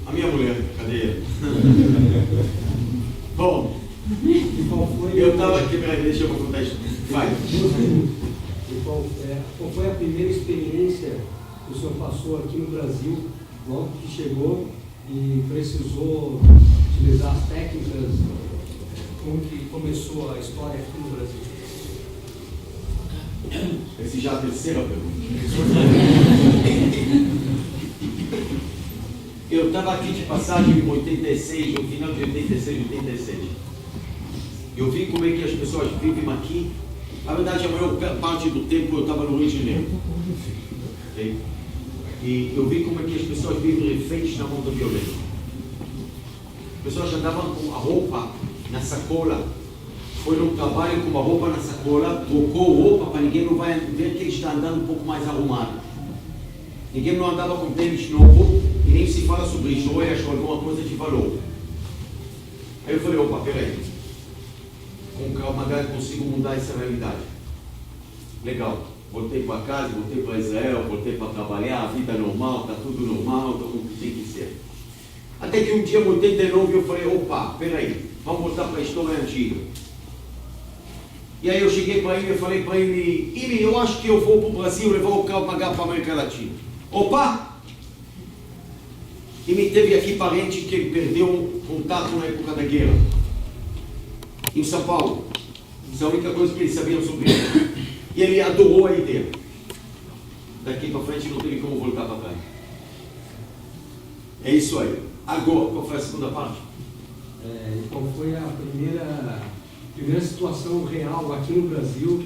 A minha mulher, cadê ele? Bom, E qual foi eu estava aqui, peraí, deixa eu contar isso. Vai. E qual foi a primeira experiência que o senhor passou aqui no Brasil, logo que chegou e precisou utilizar as técnicas? Como que começou a história aqui no Brasil? Esse já é a terceira pergunta. Eu estava aqui de passagem em 86, no final de 86, 87. Eu vi como é que as pessoas vivem aqui. Na verdade, a maior parte do tempo eu estava no Rio de Janeiro. Okay? E eu vi como é que as pessoas vivem reféns na mão da violência. As pessoas andavam com a roupa na sacola. Foi no trabalho com a roupa na sacola, trocou roupa para ninguém não vai ver que ele está andando um pouco mais arrumado. Ninguém não andava com tênis novo e nem se fala sobre joias ou alguma coisa de valor. Aí eu falei, opa, peraí. Com o Krav Maga eu consigo mudar essa realidade. Legal. Voltei para casa, voltei para Israel, voltei para trabalhar, a vida normal, está tudo normal, está tudo tem que ser. Até que um dia, em 89, eu falei, opa, peraí, vamos voltar para a história antiga. E aí eu cheguei para ele e falei para ele, eu acho que eu vou para o Brasil levar o Krav Maga para a América Latina. Opa! E me teve aqui parente que ele perdeu um contato na época da guerra. Em São Paulo. Isso é a única coisa que ele sabia sobre ele. E ele adorou a ideia. Daqui para frente não teve como voltar para trás. É isso aí. Agora, qual foi a segunda parte? E qual foi a primeira situação real aqui no Brasil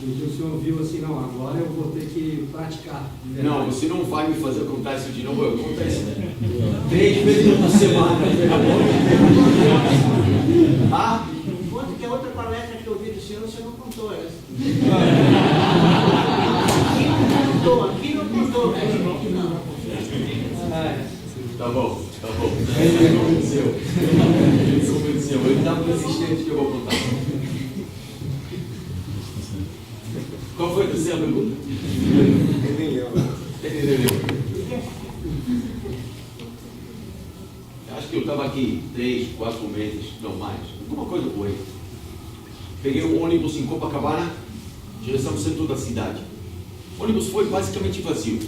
em que o senhor viu assim, não, agora eu vou ter que praticar. Não, você não vai me fazer contar isso de novo, eu conto isso 3 vezes por semana. Ah? Conta que a outra palestra que eu vi do senhor, você não contou essa. Aqui não contou, né? Tá bom. Ele convenceu. Ele está persistente que eu vou contar. Qual foi a terceira pergunta? Acho que eu estava aqui 3, 4 meses, não mais. Alguma coisa por aí. Peguei um ônibus em Copacabana, direção ao centro da cidade. O ônibus foi basicamente vazio.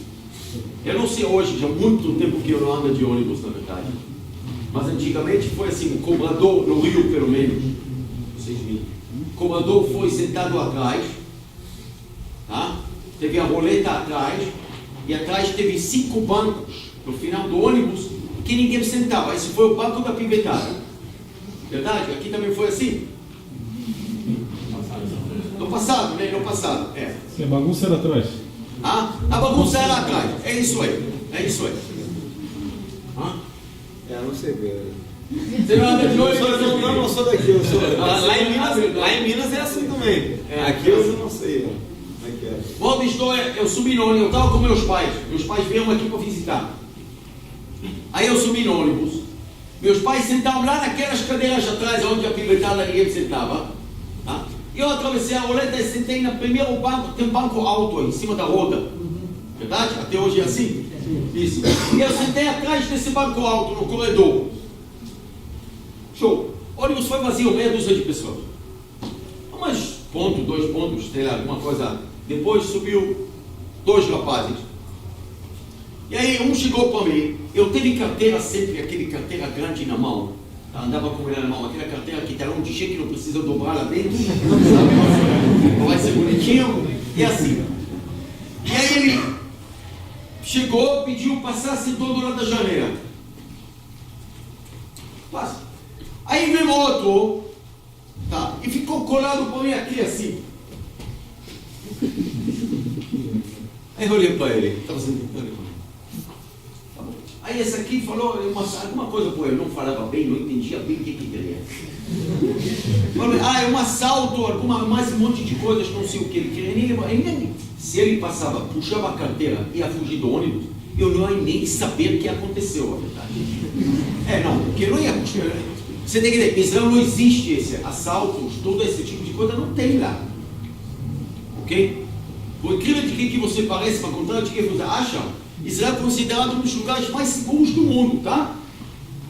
Eu não sei hoje, já há muito tempo que eu não ando de ônibus, na verdade. Mas antigamente foi assim, o cobrador, no Rio pelo menos, vocês viram, o cobrador foi sentado atrás, tá? Teve a roleta atrás, e atrás teve 5 bancos no final do ônibus que ninguém sentava. Esse foi o banco da pivetada. Verdade? Aqui também foi assim? No passado, né? No passado, é. Se a bagunça era atrás. Ah, a bagunça era atrás. É isso aí. Ah? Não sei ver. Você não anda de ônibus? Eu não sou daqui, eu sou. Lá em Minas é assim também. Aqui eu não sei. Como é que é? Volta a história, eu subi no ônibus, eu estava com meus pais vieram aqui para visitar. Aí eu subi no ônibus, meus pais sentavam lá naquelas cadeiras atrás, onde a pivetada ninguém sentava. Tá? Eu atravessei a roleta e sentei no primeiro banco, tem um banco alto aí, em cima da roda. Verdade? Até hoje é assim? Isso. E eu sentei atrás desse banco alto, no corredor. Show. O ônibus foi vazio, meia dúzia de pessoas. Umas ponto, 2 pontos, sei lá, alguma coisa. Depois subiu 2 rapazes. E aí um chegou para mim, eu tive carteira sempre, aquele carteira grande na mão. Andava com ela na mão, aquela carteira que talão de cheque não precisa dobrar lá dentro. Não vai ser bonitinho. E assim. E aí ele chegou, pediu passasse todo lá da janela. Passa. Aí veio outro, tá? E ficou colado por mim aqui assim. Aí eu olhei para ele, estava sentado. Tá bom. Aí esse aqui falou alguma coisa por ele, não falava bem, não entendia bem o que queria. Falou, é um assalto, mais um monte de coisas, não sei o que ele queria. Se ele passava, puxava a carteira e ia fugir do ônibus, eu não ia nem saber o que aconteceu, a verdade. Não, porque não ia puxar. Você tem que entender, Israel não existe esse assalto, todo esse tipo de coisa, não tem lá. Ok? Por incrível de que você pareça, ao contrário de que você acha, Israel é considerado um dos lugares mais seguros do mundo, tá?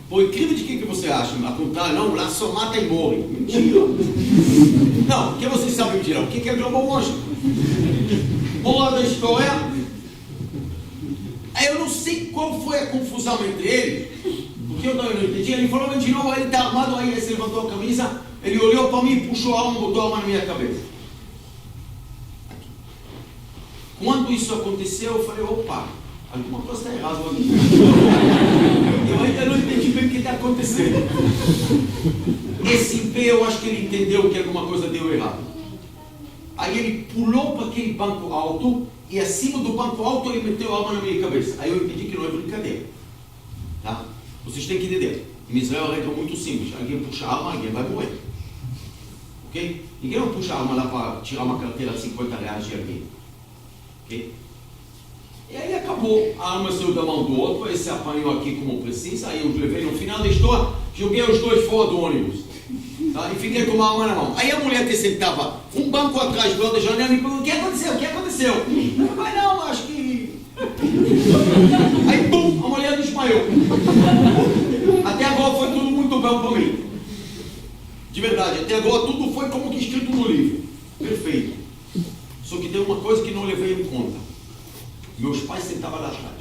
Por incrível de que você acha, ao contrário, não, lá só mata e morre. Mentira. Não, porque você sabe mentira. O que é global hoje? Moral da história. Aí eu não sei qual foi a confusão entre eles, porque eu não entendi. Ele falou de novo, ele está armado, aí ele se levantou a camisa, ele olhou para mim, puxou a arma, botou a arma na minha cabeça. Quando isso aconteceu, eu falei, opa, alguma coisa está errada aqui. Eu ainda não entendi bem o que está acontecendo. Esse pé, eu acho que ele entendeu que alguma coisa deu errado. Aí ele pulou para aquele banco alto, e acima do banco alto ele meteu a arma na minha cabeça. Aí eu entendi que não é brincadeira. Tá? Vocês têm que entender. Em Israel a regra é muito simples. Alguém puxa a arma, alguém vai morrer. Ok? Ninguém não puxa a arma lá para tirar uma carteira de R$50 de alguém. Okay? E aí acabou, a arma saiu da mão do outro, esse apanhou aqui como precisa, aí eu levei no final da história, joguei os dois fora do ônibus, tá? E fiquei com a arma na mão. Aí a mulher que sentava um banco atrás do lado da janela me perguntou, o que aconteceu? Eu falei, não, acho que... Aí, pum, a mulher desmaiou. Até agora foi tudo muito bom para mim. De verdade, até agora tudo foi como que escrito no livro. Perfeito. Só que tem uma coisa que não levei em conta. Meus pais sentavam lá atrás.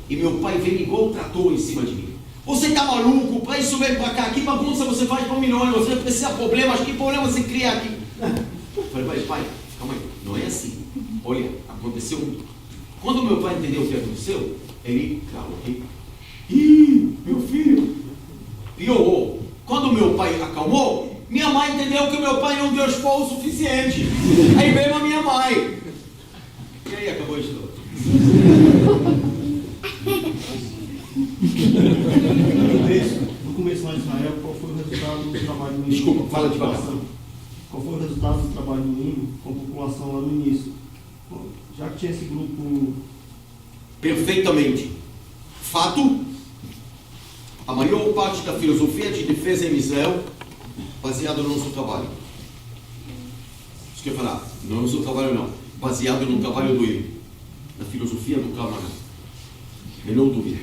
E meu pai veio igual um trator em cima de mim. Você tá maluco? Para isso vem para cá. Que bagunça você faz para mim? Não, você precisa de problemas. Que problema você cria aqui? Eu falei, pai, calma aí. Não é assim. Olha, aconteceu muito. Quando meu pai entendeu o que aconteceu, ele, claro, meu filho, mãe entendeu que o meu pai não deu esforço suficiente. Aí veio a minha mãe. E aí acabou a história. No começo lá em Israel, qual foi o resultado do trabalho no Desculpa, fala devagar. Qual foi o resultado do trabalho do INE com a população lá no início? Já que tinha esse grupo... Perfeitamente. Fato, a maior parte da filosofia de defesa em Israel baseada no nosso trabalho. Isso que eu ia falar, não é o nosso trabalho não, baseado no trabalho do INE, na filosofia do Krav Maga. Menor dúvida.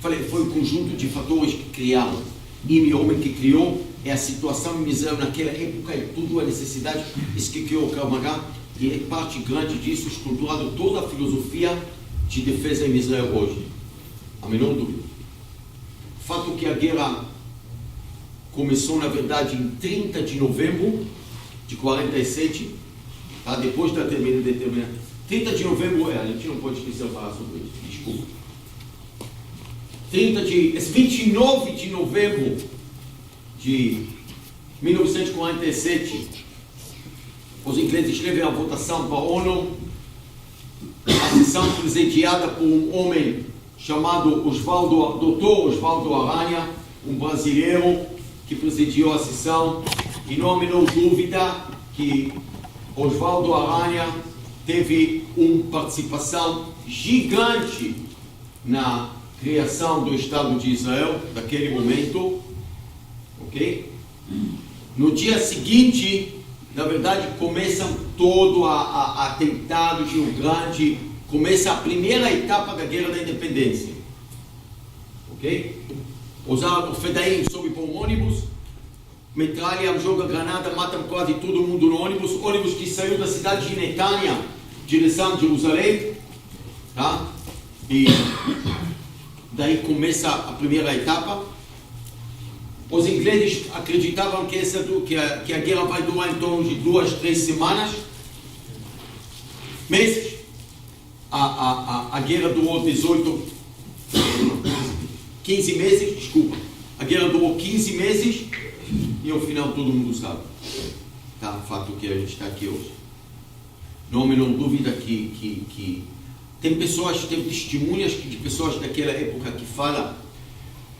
Falei, foi um conjunto de fatores que criaram. INE, o homem que criou, é a situação em Israel naquela época e tudo a necessidade, isso que criou o Krav Maga, e é parte grande disso estruturado toda a filosofia de defesa em Israel hoje. A menor dúvida. Fato que a guerra começou, na verdade, em 30 de novembro de 47, tá? Depois da determinação. 30 de novembro, a gente não pode esquecer de falar sobre isso, desculpa. 29 de novembro de 1947, os ingleses levam a votação para a ONU, a sessão presidiada por um homem chamado Dr. Osvaldo Aranha, um brasileiro que presidiu a sessão, e não há a menor dúvida que Osvaldo Aranha teve uma participação gigante na criação do Estado de Israel, naquele momento, ok? No dia seguinte, na verdade, começam todo a atentado de um grande, começa a primeira etapa da Guerra da Independência, ok? Os fedaim sobem para um ônibus, metralham, jogam granada, matam quase todo mundo no ônibus que saiu da cidade de Netanya, direção de Jerusalém, tá? E daí começa a primeira etapa. Os ingleses acreditavam que a guerra vai durar em torno de 2-3 semanas, meses. A guerra durou 15 meses, desculpa. A guerra durou 15 meses e ao final todo mundo sabe. Tá? O fato que a gente está aqui hoje. Não há a menor dúvida que tem testemunhas de pessoas daquela época que falam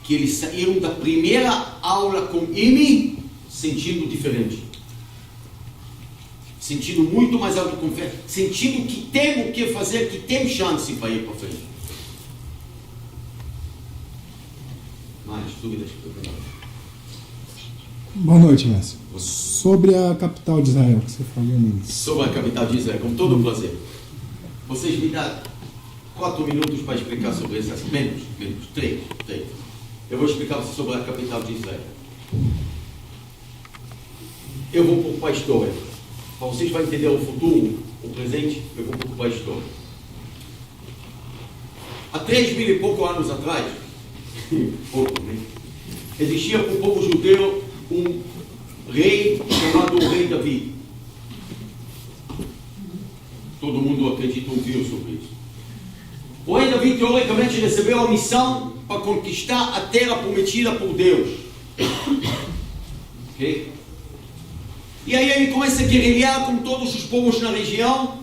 que eles saíram da primeira aula com IME sentindo diferente. Sentindo muito mais autoconfiança. Sentindo que tem o que fazer, que tem chance para ir para frente. Mais dúvidas? Boa noite, Mestre. Sobre a capital de Israel, que você falou no início. Sobre a capital de Israel, com todo o prazer. Vocês me dão 4 minutos para explicar sobre esse assunto. Menos, 3. Eu vou explicar sobre a capital de Israel. Eu vou preocupar a história. Para vocês vão entender o futuro, o presente, eu vou preocupar a história. Há 3.000 e poucos anos atrás, existia para o povo judeu um rei chamado Rei Davi. Todo mundo acredita ouviu sobre isso. O Rei Davi teoricamente recebeu a missão para conquistar a terra prometida por Deus. Ok? E aí ele começa a guerrilhar com todos os povos na região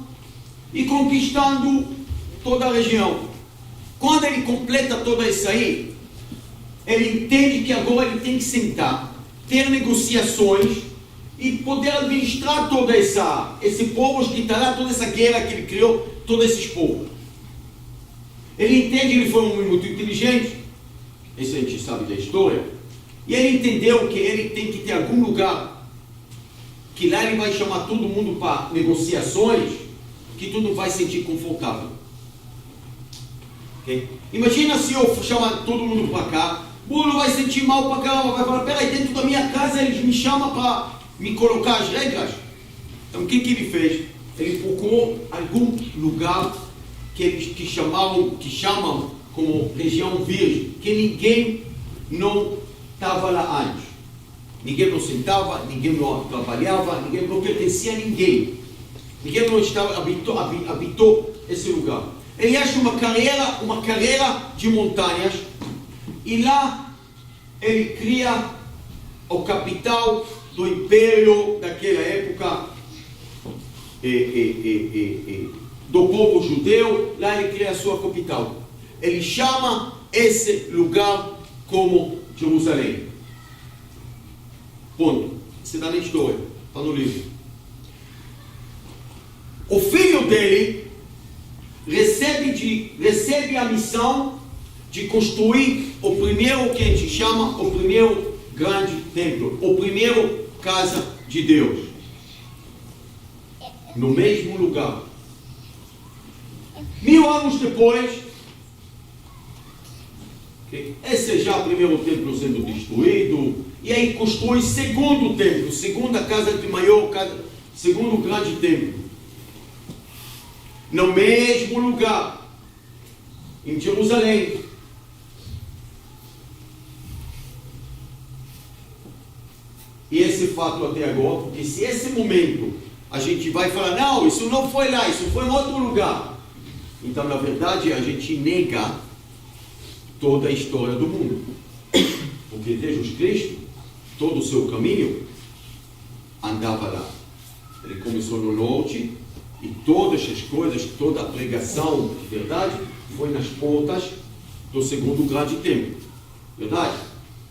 e conquistando toda a região. Quando ele completa toda isso aí, ele entende que agora ele tem que sentar, ter negociações e poder administrar todo esse povo que está lá, toda essa guerra que ele criou, todos esses povos. Ele entende, ele foi um homem muito inteligente, isso a gente sabe da história, e ele entendeu que ele tem que ter algum lugar que lá ele vai chamar todo mundo para negociações, que tudo vai sentir confortável. Okay? Imagina se eu chamar todo mundo para cá, Bruno vai sentir mal para caramba, vai falar, peraí, dentro da minha casa eles me chamam para me colocar as regras. Então o que ele fez? Ele procurou algum lugar que chamam como região virgem, que ninguém não estava lá antes. Ninguém não sentava, ninguém não trabalhava, ninguém não pertencia a ninguém. Ninguém não habitou esse lugar. Ele acha uma carreira de montanhas e lá ele cria a capital do império daquela época do povo judeu. Lá ele cria a sua capital. Ele chama esse lugar como Jerusalém. Ponto. Isso está na história, está no livro. O filho dele recebe a missão de construir o primeiro, que a gente chama, o primeiro grande templo, o primeiro casa de Deus, no mesmo lugar. 1000 anos depois, esse é já o primeiro templo sendo destruído, e aí constrói segundo templo, segunda casa de maior casa, segundo grande templo, no mesmo lugar, em Jerusalém. E esse fato até agora, porque se esse momento a gente vai falar, não, isso não foi lá, isso foi em outro lugar, então na verdade a gente nega toda a história do mundo. Porque Jesus Cristo, todo o seu caminho, andava lá. Ele começou no norte, e todas as coisas, toda a pregação de verdade, foi nas portas do segundo grande templo. Verdade?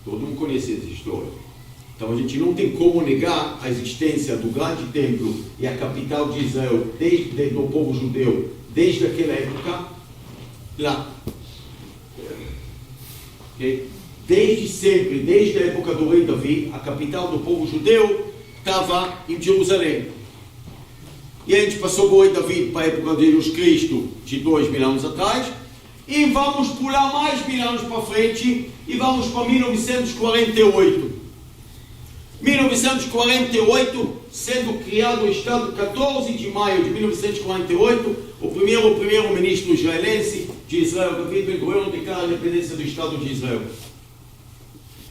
Todo mundo conhece essa história. Então a gente não tem como negar a existência do grande templo e a capital de Israel, do povo judeu, desde aquela época, lá. Okay? Desde sempre, desde a época do rei Davi, a capital do povo judeu estava em Jerusalém. E a gente passou do rei Davi para a época de Jesus Cristo, de 2000 anos atrás, e vamos pular mais 1000 anos para frente, e vamos para 1948. 1948, sendo criado o Estado, 14 de maio de 1948, o primeiro-ministro israelense de Israel, David Ben-Gurion, declara a independência do Estado de Israel.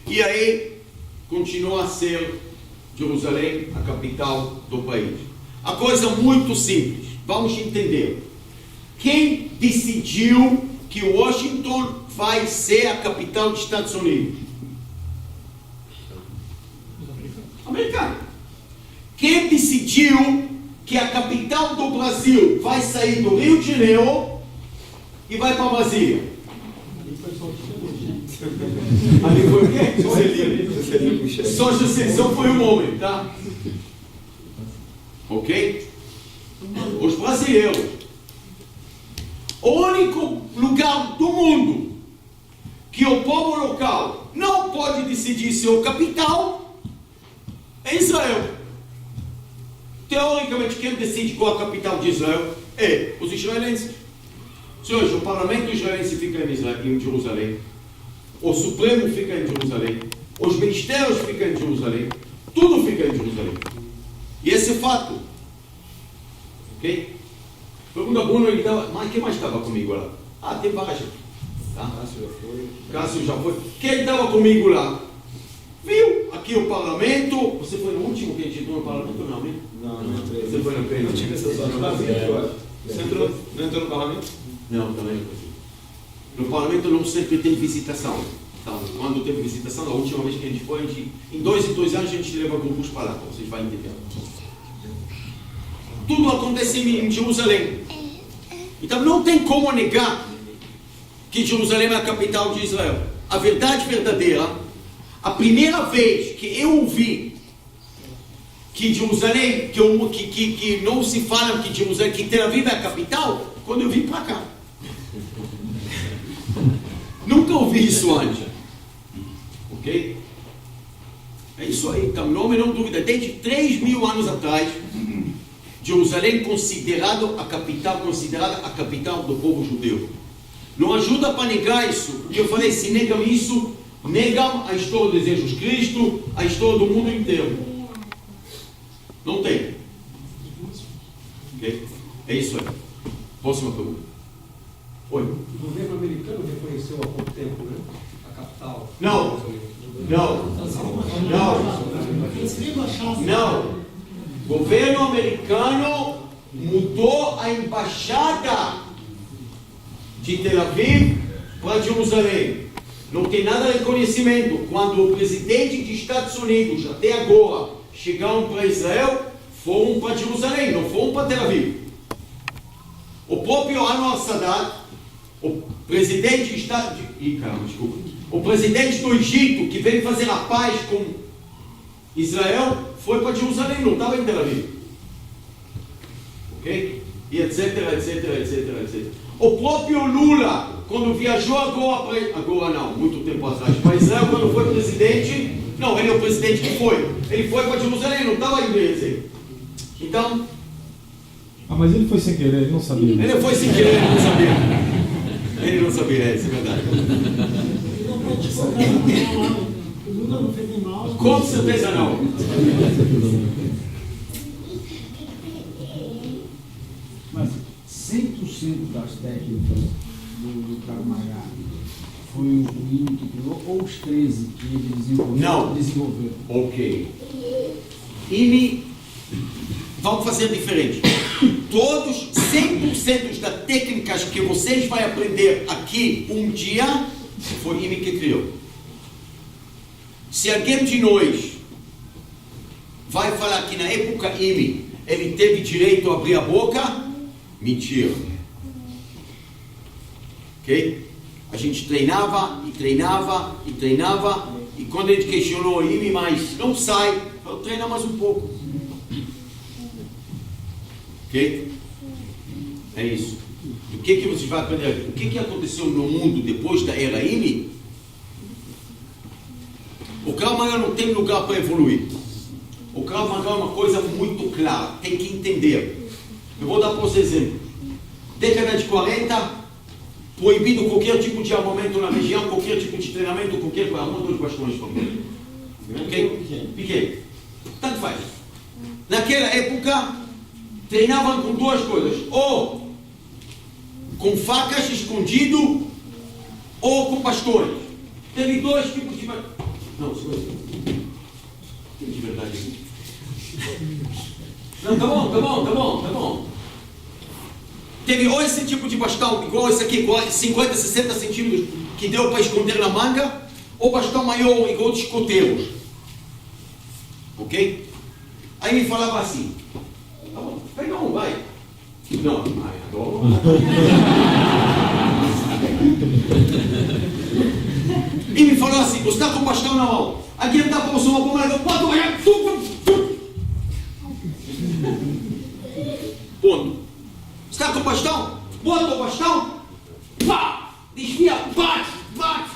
E aí, continua a ser Jerusalém a capital do país. A coisa muito simples, vamos entender. Quem decidiu que Washington vai ser a capital dos Estados Unidos? Americano. Quem decidiu que a capital do Brasil vai sair do Rio de Janeiro e vai para Brasília? Ali foi o quê? Só foi um homem, tá? Ok? Os brasileiros. O único lugar do mundo que o povo local não pode decidir seu capital é Israel. Teoricamente, quem decide qual a capital de Israel é os israelenses. Ou seja, o parlamento israelense fica em Jerusalém, o Supremo fica em Jerusalém, os ministérios ficam em Jerusalém, tudo fica em Jerusalém. E esse é fato. Ok? Pergunta a Bruno, ele estava, mas quem mais estava comigo lá? Ah, tem várias. Tá? Cássio já foi. Quem estava comigo lá? Viu? Aqui o parlamento. Você foi no último que a gente entrou no parlamento ou não, né? Não entrei. Você foi no primeiro? Eu tive essa sorte no parlamento. Você não entrou no parlamento? Não, também não. No parlamento não sempre tem visitação. Então, quando teve visitação, a última vez que a gente foi, em 2 em 2 anos a gente leva grupos para lá, vocês vão entender. Tudo acontece em Jerusalém. Então não tem como negar que Jerusalém é a capital de Israel. A verdade verdadeira, a primeira vez que eu ouvi que Jerusalém, que não se fala que Jerusalém, que Tel Aviv é a capital, quando eu vim para cá. Nunca ouvi isso antes. Ok? É isso aí. Então, não me dúvida, desde 3000 anos atrás, Jerusalém considerada a capital do povo judeu. Não ajuda para negar isso, porque eu falei, se negam isso, negam a história de Jesus Cristo, a história do mundo inteiro. Não tem. Ok? É isso aí. Próxima pergunta. Oi. O governo americano reconheceu há pouco tempo, né? A capital. Não. O governo americano mudou a embaixada de Tel Aviv para Jerusalém. Não tem nada de reconhecimento. Quando o presidente dos Estados Unidos, até agora, chegaram para Israel, foram para Jerusalém, não foram para Tel Aviv. O próprio Anwar Sadat, o presidente o presidente do Egito, que veio fazer a paz com Israel, foi para Jerusalém, não estava em Tel Aviv. Ok? E etc, etc, etc, etc. O próprio Lula, quando viajou agora não, muito tempo atrás, para Israel, quando foi presidente, não, ele é o presidente que foi. Ele foi para Jerusalém, não estava em Jerusalém. Então... mas ele foi sem querer, ele não sabia. Ele foi sem querer, ele não sabia. Ele não sabia, isso é verdade. O Lula não fez mal. Com certeza não. Mas 100% das técnicas do Krav Maga foi o Imi que criou ou os 13 que ele desenvolveu? Ok. Imi, vamos fazer diferente. Todos, 100% das técnicas que vocês vão aprender aqui um dia, foi Imi que criou. Se alguém de nós vai falar que na época Imi ele teve direito a abrir a boca, mentira. Ok? A gente treinava e treinava e treinava, e quando a gente questionou Imi, mas não sai, eu treino mais um pouco. Ok? É isso. O que você vai aprender? O que aconteceu no mundo depois da era Imi? O Krav Maga não tem lugar para evoluir. O Krav Maga é uma coisa muito clara, tem que entender. Eu vou dar para vocês exemplo. Década de 40, proibido qualquer tipo de armamento na região, qualquer tipo de treinamento, qualquer coisa. Armando os bastões para mim. Ok? Pequeno. Tanto faz. Naquela época, treinavam com duas coisas. Ou com facas escondido, ou com bastões. Teve dois tipos de... Não, tem de verdade aqui. Não, tá bom. Teve ou esse tipo de bastão, igual esse aqui, 50, 60 centímetros, que deu para esconder na manga, ou bastão maior, igual de escoteiros. Ok? Aí me falava assim, tá bom, pega um, vai. Não, agora... E me falou assim, você está com o bastão na mão, aqui está para você uma bomba, bota o ponto. Está com o bastão? Bota o bastão, pá, desvia, bate, pá,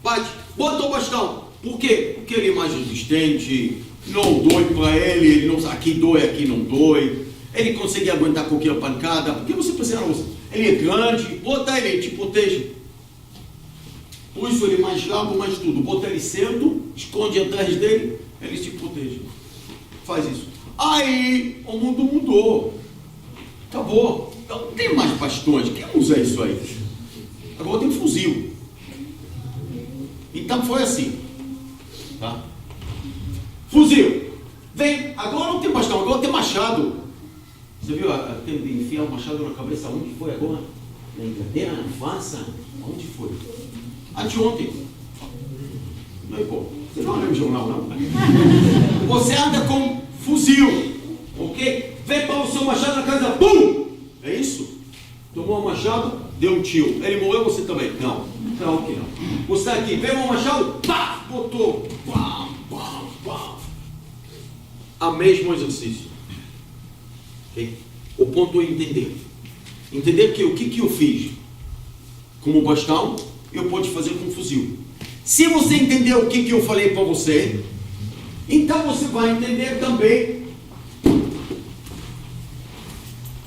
bate, bota o bastão. Por quê? Porque ele é mais resistente, não dói para ele não, aqui dói, aqui não dói, ele consegue aguentar qualquer pancada, porque você precisa, ele é grande, bota ele te protege. Por isso ele é mais largo, mais tudo. Bota ele certo, esconde atrás dele, ele te protege. Faz isso. Aí o mundo mudou. Acabou. Não tem mais bastões. Quem usa isso aí? Agora tem fuzil. Então foi assim. Tá? Fuzil. Vem. Agora não tem bastão, agora tem machado. Você viu? Tem de enfiar o machado na cabeça. Onde foi agora? Na Inglaterra, na França? Onde foi? Anteontem. Não importa. Você não lê o jornal, não? Você anda com fuzil, ok? Vem para o seu machado na casa, pum! É isso? Tomou o machado, deu um tiro. Ele morreu, você também? Não. Claro que não. Você está aqui, vem o machado, pá! Botou. Pá, pá, pá. A mesmo exercício. Ok? O ponto é entender. Entender que o que eu fiz como bastão, eu posso fazer com fuzil. Se você entender o que eu falei para você, então você vai entender também.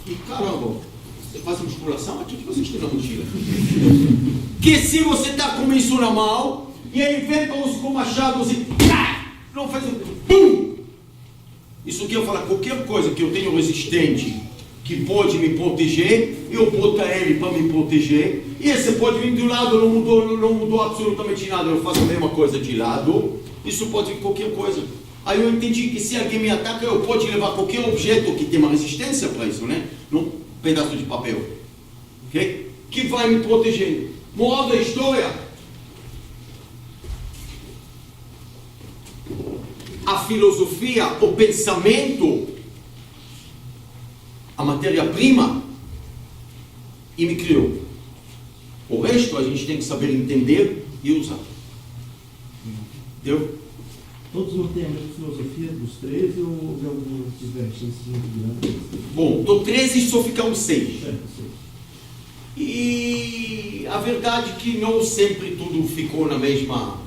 E caramba, você faz musculação? O que vocês têm na mochila? Que se você está com isso na mão, e aí vem para você com o machado, você não faz pum! Isso que eu falo, qualquer coisa que eu tenho resistente, que pode me proteger, eu boto ele para me proteger, e esse pode vir do lado, não mudou absolutamente nada, eu faço a mesma coisa de lado, isso pode vir qualquer coisa. Aí eu entendi que se alguém me ataca, eu posso levar qualquer objeto que tem uma resistência para isso, né? Num pedaço de papel, ok? Que vai me proteger. Moral da história. a filosofia, o pensamento, a matéria-prima, e me criou. O resto a gente tem que saber entender e usar. Entendeu? Todos mantêm a mesma filosofia dos 13 ou houve algumas divergências muito grandes? Bom, do 13 só ficam 6. Certo, sim. E a verdade é que não sempre tudo ficou na mesma.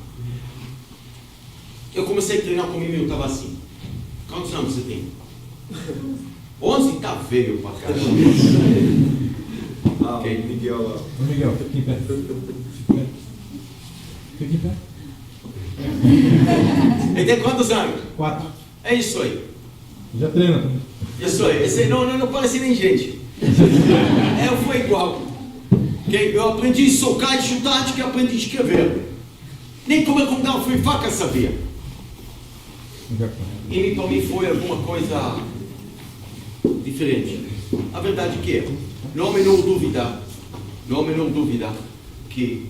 Eu comecei a treinar comigo e eu estava assim. Quantos anos você tem? 11? Tá velho pra caramba. Ok, Miguel lá. Ô Miguel, fica em pé. Fica em pé. Ele tem quantos anos? 4. É isso aí. Já treina também. Isso aí. Esse não parece nem gente. Eu fui igual. Okay? Eu aprendi a socar e chutar antes que eu aprendi a escrever. Nem como é com garfo e faca sabia. E para mim foi alguma coisa diferente. A verdade é que não há menor dúvida que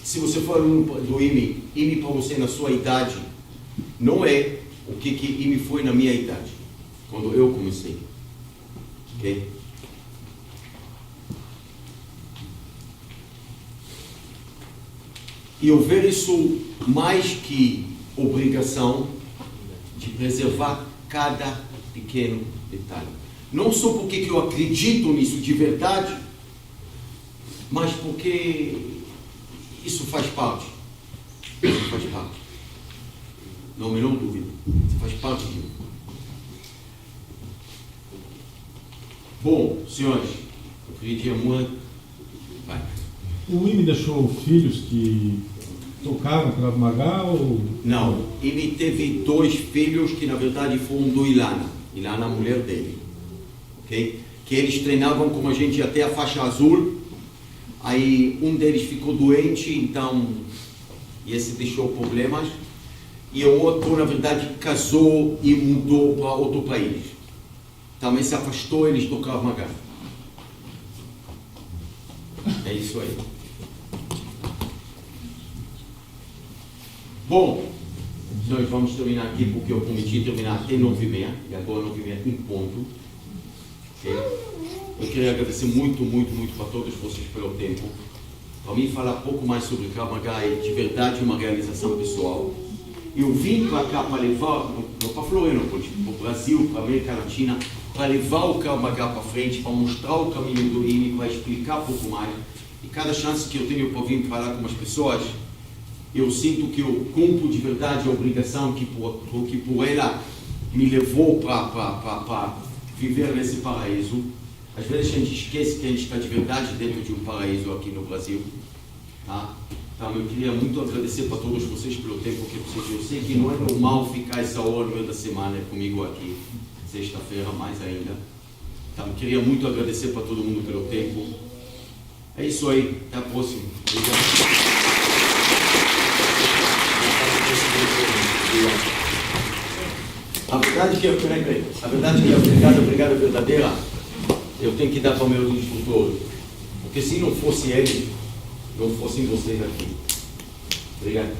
se você for aluno do IME para você na sua idade, não é o que IME foi na minha idade, quando eu comecei. Ok? E eu vejo isso mais que obrigação de preservar cada pequeno detalhe. Não só porque que eu acredito nisso de verdade, mas porque isso faz parte. Isso faz parte. Não há a menor dúvida. Isso faz parte de mim. Bom, senhores, eu queria muito. Vai. O IME deixou filhos que tocaram Krav Maga ou... Não, ele teve 2 filhos que na verdade foram do Ilana, a mulher dele, ok? Que eles treinavam como a gente até a faixa azul, aí um deles ficou doente, então esse deixou problemas, e o outro na verdade casou e mudou para outro país, também se afastou eles do Krav Maga. É isso aí. Bom, nós vamos terminar aqui porque eu prometi terminar até 9h30 e agora 9h30 em ponto. Okay? Eu queria agradecer muito para todos vocês pelo tempo. Para mim falar pouco mais sobre Krav Maga é de verdade uma realização pessoal. Eu vim para cá para levar, não para Florianópolis, para o Brasil, para a América Latina, para levar o Krav Maga para frente, para mostrar o caminho do IME, para explicar um pouco mais. E cada chance que eu tenho para vir falar com as pessoas, eu sinto que eu cumpro de verdade a obrigação que por ela me levou para viver nesse paraíso. Às vezes a gente esquece que a gente está de verdade dentro de um paraíso aqui no Brasil. Tá? Então eu queria muito agradecer para todos vocês pelo tempo que vocês. Eu sei que não é normal ficar essa hora no meio da semana comigo aqui, sexta-feira mais ainda. Então eu queria muito agradecer para todo mundo pelo tempo. É isso aí, até a próxima. Obrigado. A verdade que a obrigada verdadeira eu tenho que dar para o meu instrutor, porque se não fosse ele, não fossem vocês aqui. Obrigado.